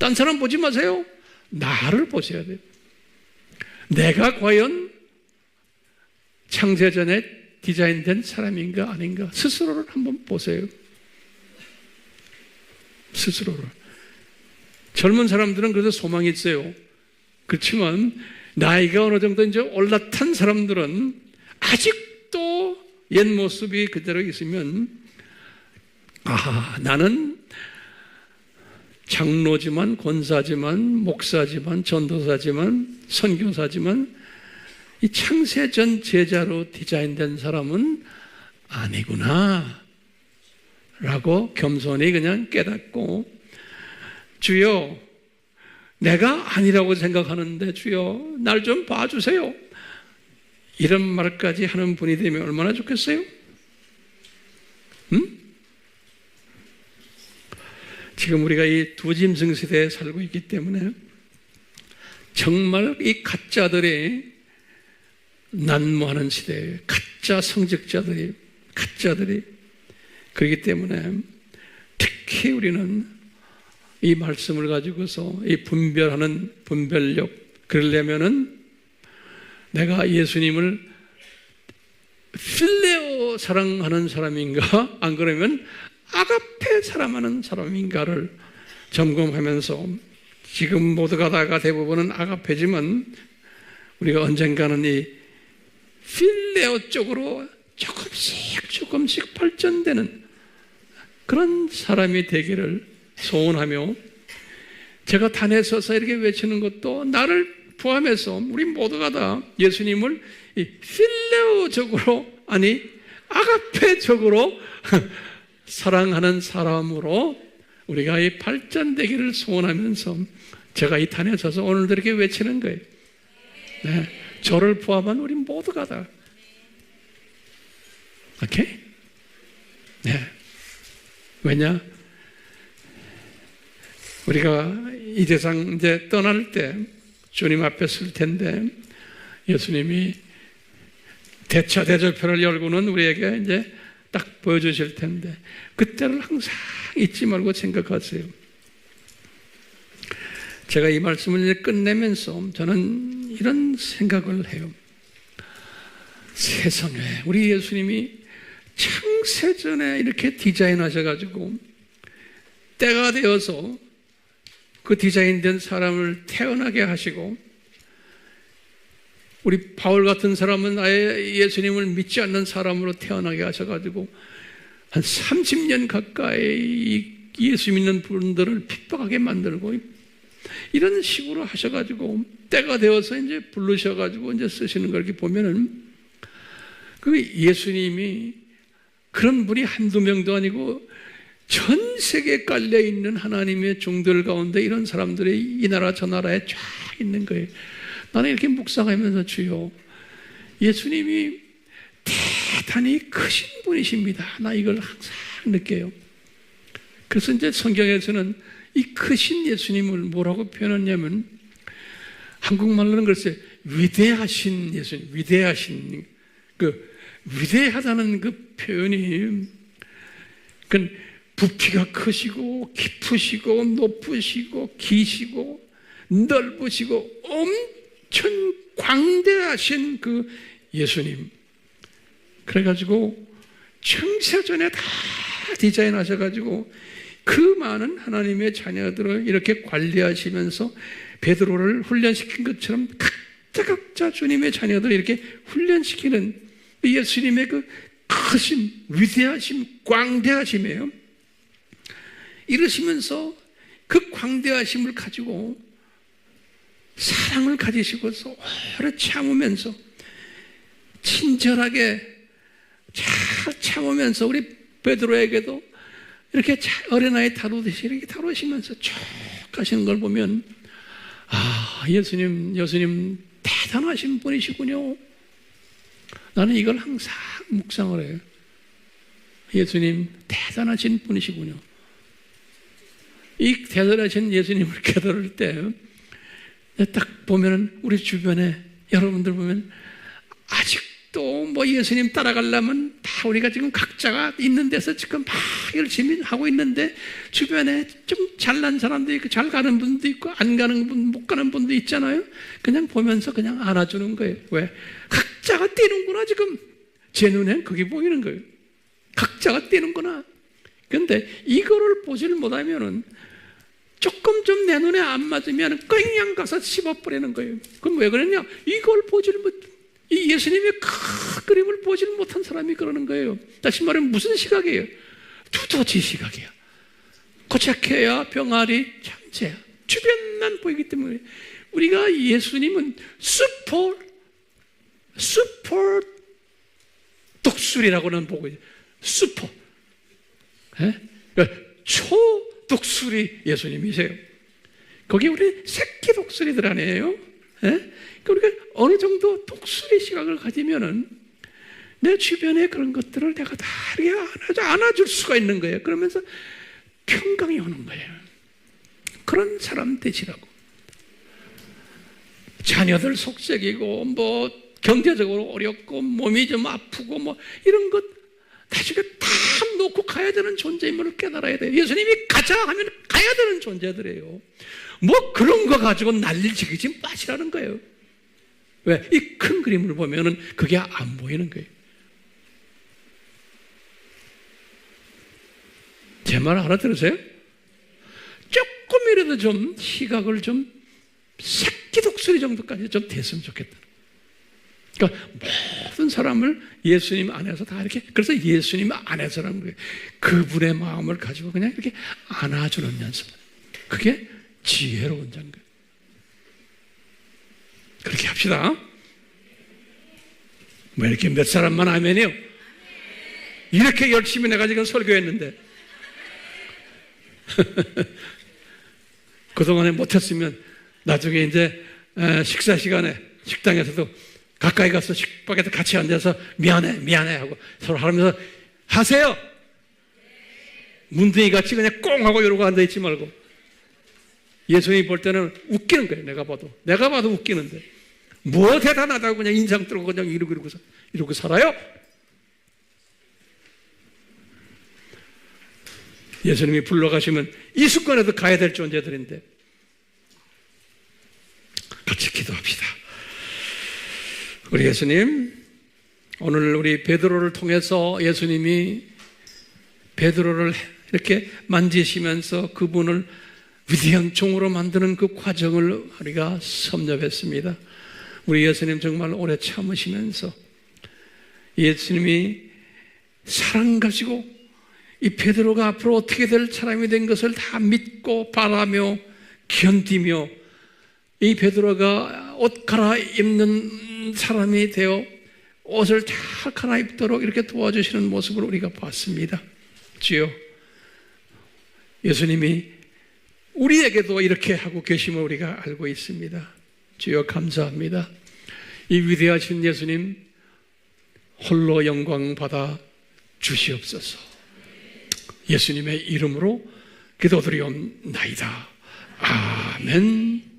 딴 사람 보지 마세요. 나를 보셔야 돼요. 내가 과연 창세전에 디자인된 사람인가 아닌가 스스로를 한번 보세요. 스스로를. 젊은 사람들은 그래도 소망이 있어요. 그렇지만 나이가 어느 정도 이제 올라탄 사람들은 아직도 옛 모습이 그대로 있으면 나는 장로지만 권사지만 목사지만 전도사지만 선교사지만 이 창세전 제자로 디자인된 사람은 아니구나 라고 겸손히 그냥 깨닫고 주여 내가 아니라고 생각하는데 주여 날 좀 봐주세요 이런 말까지 하는 분이 되면 얼마나 좋겠어요? 지금 우리가 이 두 짐승 시대에 살고 있기 때문에 정말 이 가짜들이 난무하는 시대예요. 가짜 성직자들이 가짜들이 그렇기 때문에 특히 우리는 이 말씀을 가지고서 이 분별하는 분별력 그러려면은 내가 예수님을 필레오 사랑하는 사람인가 안 그러면 아가페 사랑하는 사람인가를 점검하면서 지금 모두가 다가 대부분은 아가페지만 우리가 언젠가는 이 필레오 쪽으로 조금씩 발전되는 그런 사람이 되기를 소원하며 제가 단에 서서 이렇게 외치는 것도 나를 포함해서 우리 모두가 다 예수님을 이 필레오적으로 아니 아가페적으로 사랑하는 사람으로 우리가 이 발전되기를 소원하면서 제가 이 단에 서서 오늘도 이렇게 외치는 거예요. 네, 저를 포함한 우리 모두가 다. 오케이? 네. 왜냐? 우리가 이 세상 이제 떠날 때 주님 앞에 설 텐데 예수님이 대차 대조표를 열고는 우리에게 이제 딱 보여주실 텐데 그때를 항상 잊지 말고 생각하세요. 제가 이 말씀을 이제 끝내면서 저는 이런 생각을 해요. 세상에 우리 예수님이 창세전에 이렇게 디자인하셔가지고 때가 되어서 그 디자인된 사람을 태어나게 하시고 우리 바울 같은 사람은 아예 예수님을 믿지 않는 사람으로 태어나게 하셔가지고 한 30년 가까이 예수 믿는 분들을 핍박하게 만들고 이런 식으로 하셔가지고 때가 되어서 이제 부르셔가지고 이제 쓰시는 걸 이렇게 보면은 그 예수님이 그런 분이 한두 명도 아니고 전 세계에 깔려있는 하나님의 종들 가운데 이런 사람들이 이 나라 저 나라에 쫙 있는 거예요. 나는 이렇게 묵상하면서 주여 예수님이 대단히 크신 분이십니다. 나 이걸 항상 느껴요. 그래서 이제 성경에서는 이 크신 예수님을 뭐라고 표현하냐면 한국말로는 글쎄 위대하신 예수님, 위대하신 위대하다는 그 표현이 그 부피가 크시고 깊으시고 높으시고 기시고 넓으시고 엄청 광대하신 그 예수님. 그래가지고 창세전에 다 디자인하셔가지고 그 많은 하나님의 자녀들을 이렇게 관리하시면서 베드로를 훈련시킨 것처럼 각자 주님의 자녀들을 이렇게 훈련시키는 예수님의 그 크신 위대하심 광대하심이에요. 이러시면서 그 광대하심을 가지고 사랑을 가지시고서 오래 참으면서 친절하게 잘 참으면서 우리 베드로에게도 이렇게 어린아이 다루듯이 이렇게 다루시면서 쭉 가시는 걸 보면 예수님 대단하신 분이시군요. 나는 이걸 항상 묵상을 해요. 예수님 대단하신 분이시군요. 이 대단하신 예수님을 깨달을 때 딱 보면은 우리 주변에 여러분들 보면 아직도 뭐 예수님 따라가려면 다 우리가 지금 각자가 있는 데서 지금 막 열심히 하고 있는데 주변에 좀 잘난 사람도 있고 잘 가는 분도 있고 안 가는 분, 못 가는 분도 있잖아요. 그냥 보면서 그냥 안아주는 거예요. 왜? 각자가 뛰는구나. 지금 제 눈엔 그게 보이는 거예요. 각자가 뛰는구나. 그런데 이거를 보질 못하면은 조금 좀 내 눈에 안 맞으면 그냥 가서 씹어버리는 거예요. 그럼 왜 그러냐? 이걸 보질 못, 이 예수님의 큰 그림을 보질 못한 사람이 그러는 거예요. 다시 말하면 무슨 시각이에요? 두더지 시각이야. 고착해야 병아리 참새야. 주변만 보이기 때문에 우리가 예수님은 슈퍼 독수리라고는 보고 있어요. 슈퍼. 그러니까 초독수리 예수님이세요. 거기 우리 새끼 독수리들 아니에요? 그러니까 우리가 어느 정도 독수리 시각을 가지면은 내 주변에 그런 것들을 내가 다 이렇게 안아줄 수가 있는 거예요. 그러면서 평강이 오는 거예요. 그런 사람 되시라고. 자녀들 속색이고 뭐 경제적으로 어렵고 몸이 좀 아프고 뭐 이런 것 나중에 다 놓고 가야 되는 존재임을 깨달아야 돼요. 예수님이 가자 하면 가야 되는 존재들이에요. 뭐 그런 거 가지고 난리 지기지 마시라는 거예요. 왜? 이 큰 그림을 보면은 그게 안 보이는 거예요. 제 말 알아들으세요? 조금이라도 좀 시각을 좀 새끼 독수리 정도까지 좀 됐으면 좋겠다. 그러니까 모든 사람을 예수님 안에서 다 이렇게, 그래서 예수님 안에서라는 거예요. 그분의 마음을 가지고 그냥 이렇게 안아주는 연습. 그게 지혜로운 자인 거예요. 그렇게 합시다. 뭐 이렇게 몇 사람만 하면요. 이렇게 열심히 내가 지금 설교했는데 그동안에 못했으면 나중에 이제 식사 시간에 식당에서도 가까이 가서 식박에서 같이 앉아서 미안해 하고 서로 하면서 하세요. 문둥이 같이 그냥 꽁 하고 이러고 앉아있지 말고. 예수님이 볼 때는 웃기는 거예요. 내가 봐도 웃기는데 뭐 대단하다고 그냥 인상 뜨고 그냥 이러고 살아요? 예수님이 불러가시면 이 순간에도 가야 될 존재들인데 같이 기도합시다. 우리 예수님, 오늘 우리 베드로를 통해서 예수님이 베드로를 이렇게 만지시면서 그분을 위대한 종으로 만드는 그 과정을 우리가 섭렵했습니다. 우리 예수님 정말 오래 참으시면서 예수님이 사랑 가지고 이 베드로가 앞으로 어떻게 될 사람이 된 것을 다 믿고 바라며 견디며 이 베드로가 옷 갈아입는 사람이 되어 옷을 잘 갈아입도록 이렇게 도와주시는 모습을 우리가 봤습니다. 주여, 예수님이 우리에게도 이렇게 하고 계심을 우리가 알고 있습니다. 주여 감사합니다. 이 위대하신 예수님 홀로 영광 받아 주시옵소서. 예수님의 이름으로 기도드리옵나이다. 아멘.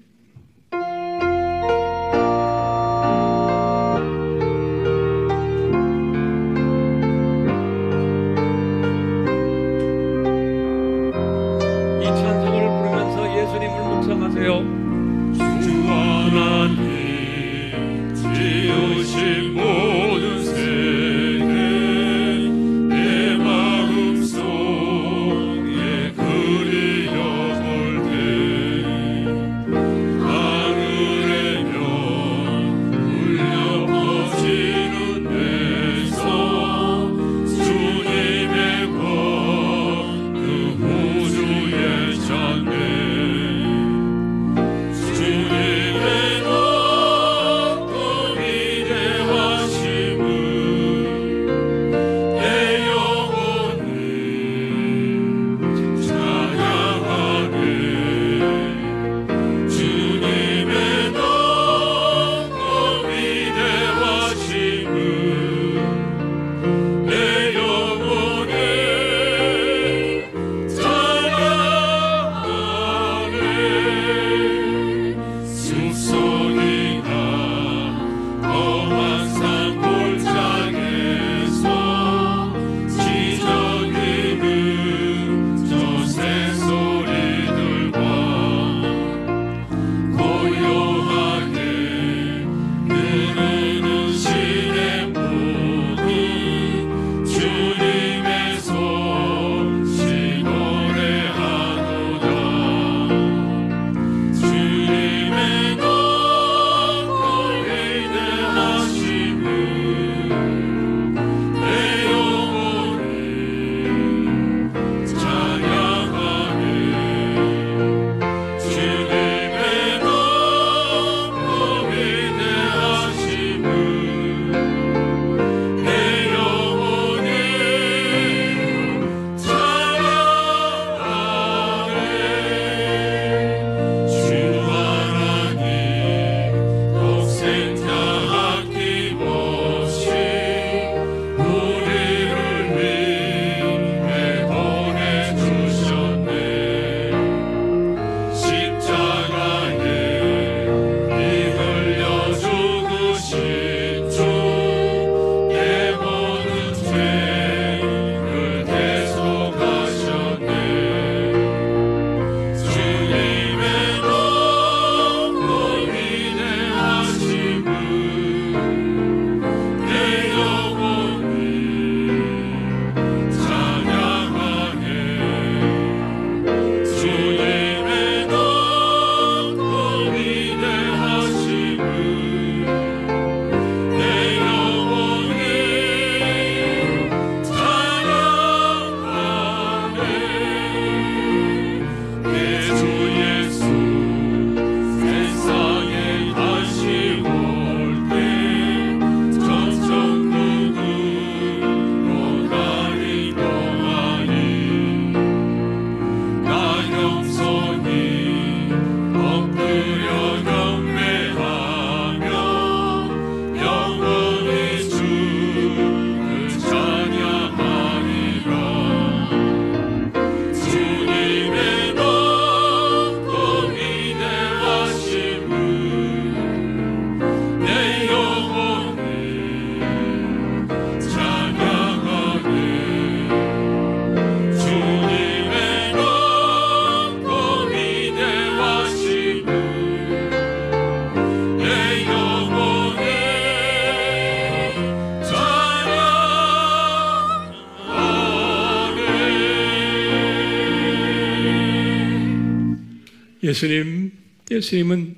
예수님은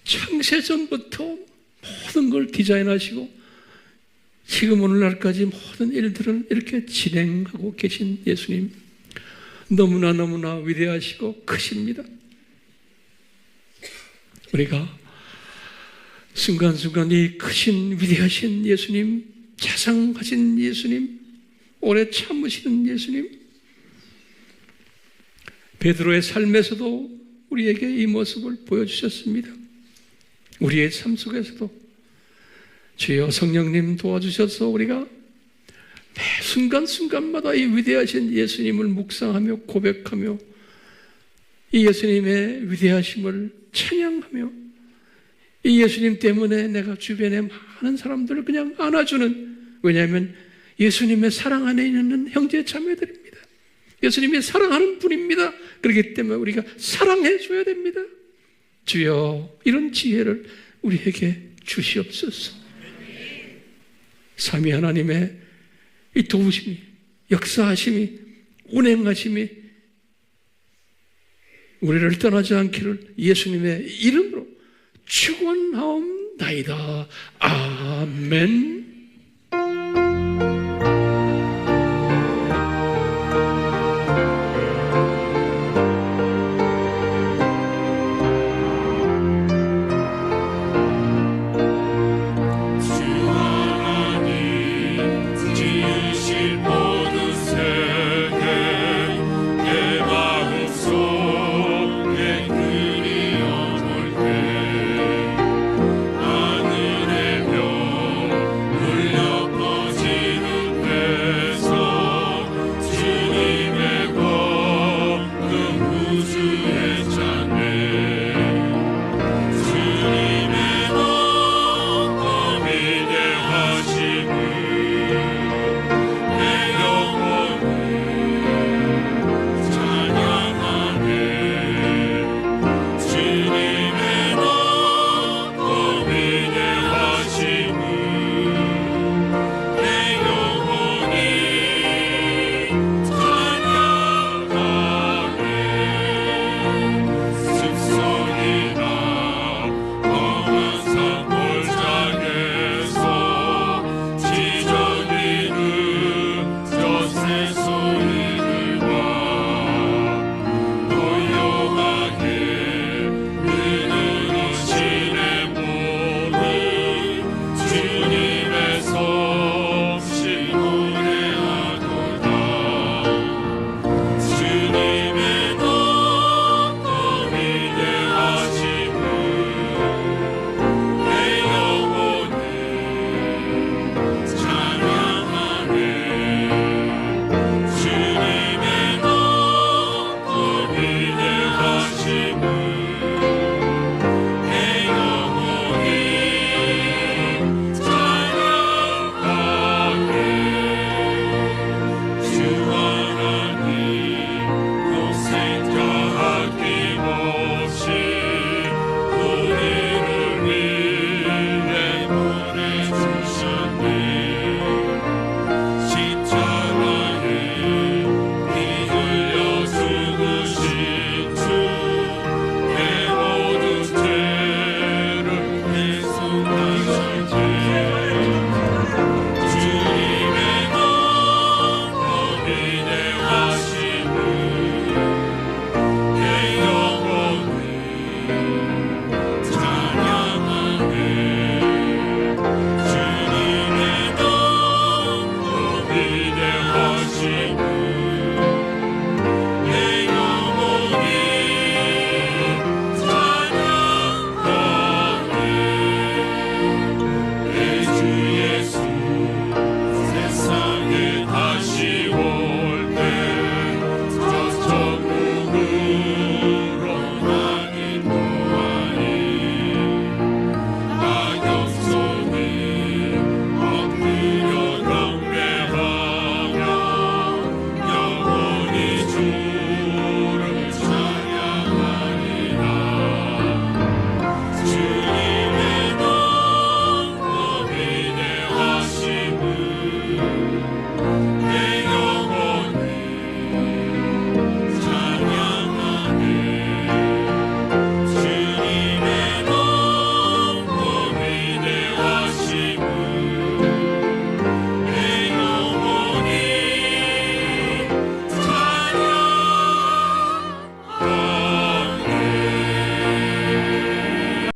창세전부터 모든 걸 디자인하시고 지금 오늘날까지 모든 일들을 이렇게 진행하고 계신 예수님, 너무나 위대하시고 크십니다. 우리가 순간순간 이 크신 위대하신 예수님, 자상하신 예수님, 오래 참으시는 예수님, 베드로의 삶에서도 우리에게 이 모습을 보여주셨습니다. 우리의 삶 속에서도 주여 성령님 도와주셔서 우리가 매 순간순간마다 이 위대하신 예수님을 묵상하며 고백하며 이 예수님의 위대하심을 찬양하며 이 예수님 때문에 내가 주변에 많은 사람들을 그냥 안아주는, 왜냐하면 예수님의 사랑 안에 있는 형제 자매들입니다. 예수님이 사랑하는 분입니다. 그렇기 때문에 우리가 사랑해줘야 됩니다. 주여 이런 지혜를 우리에게 주시옵소서. 삼위 하나님의 이 도우심이, 역사하심이, 운행하심이 우리를 떠나지 않기를 예수님의 이름으로 축원하옵나이다. 아멘.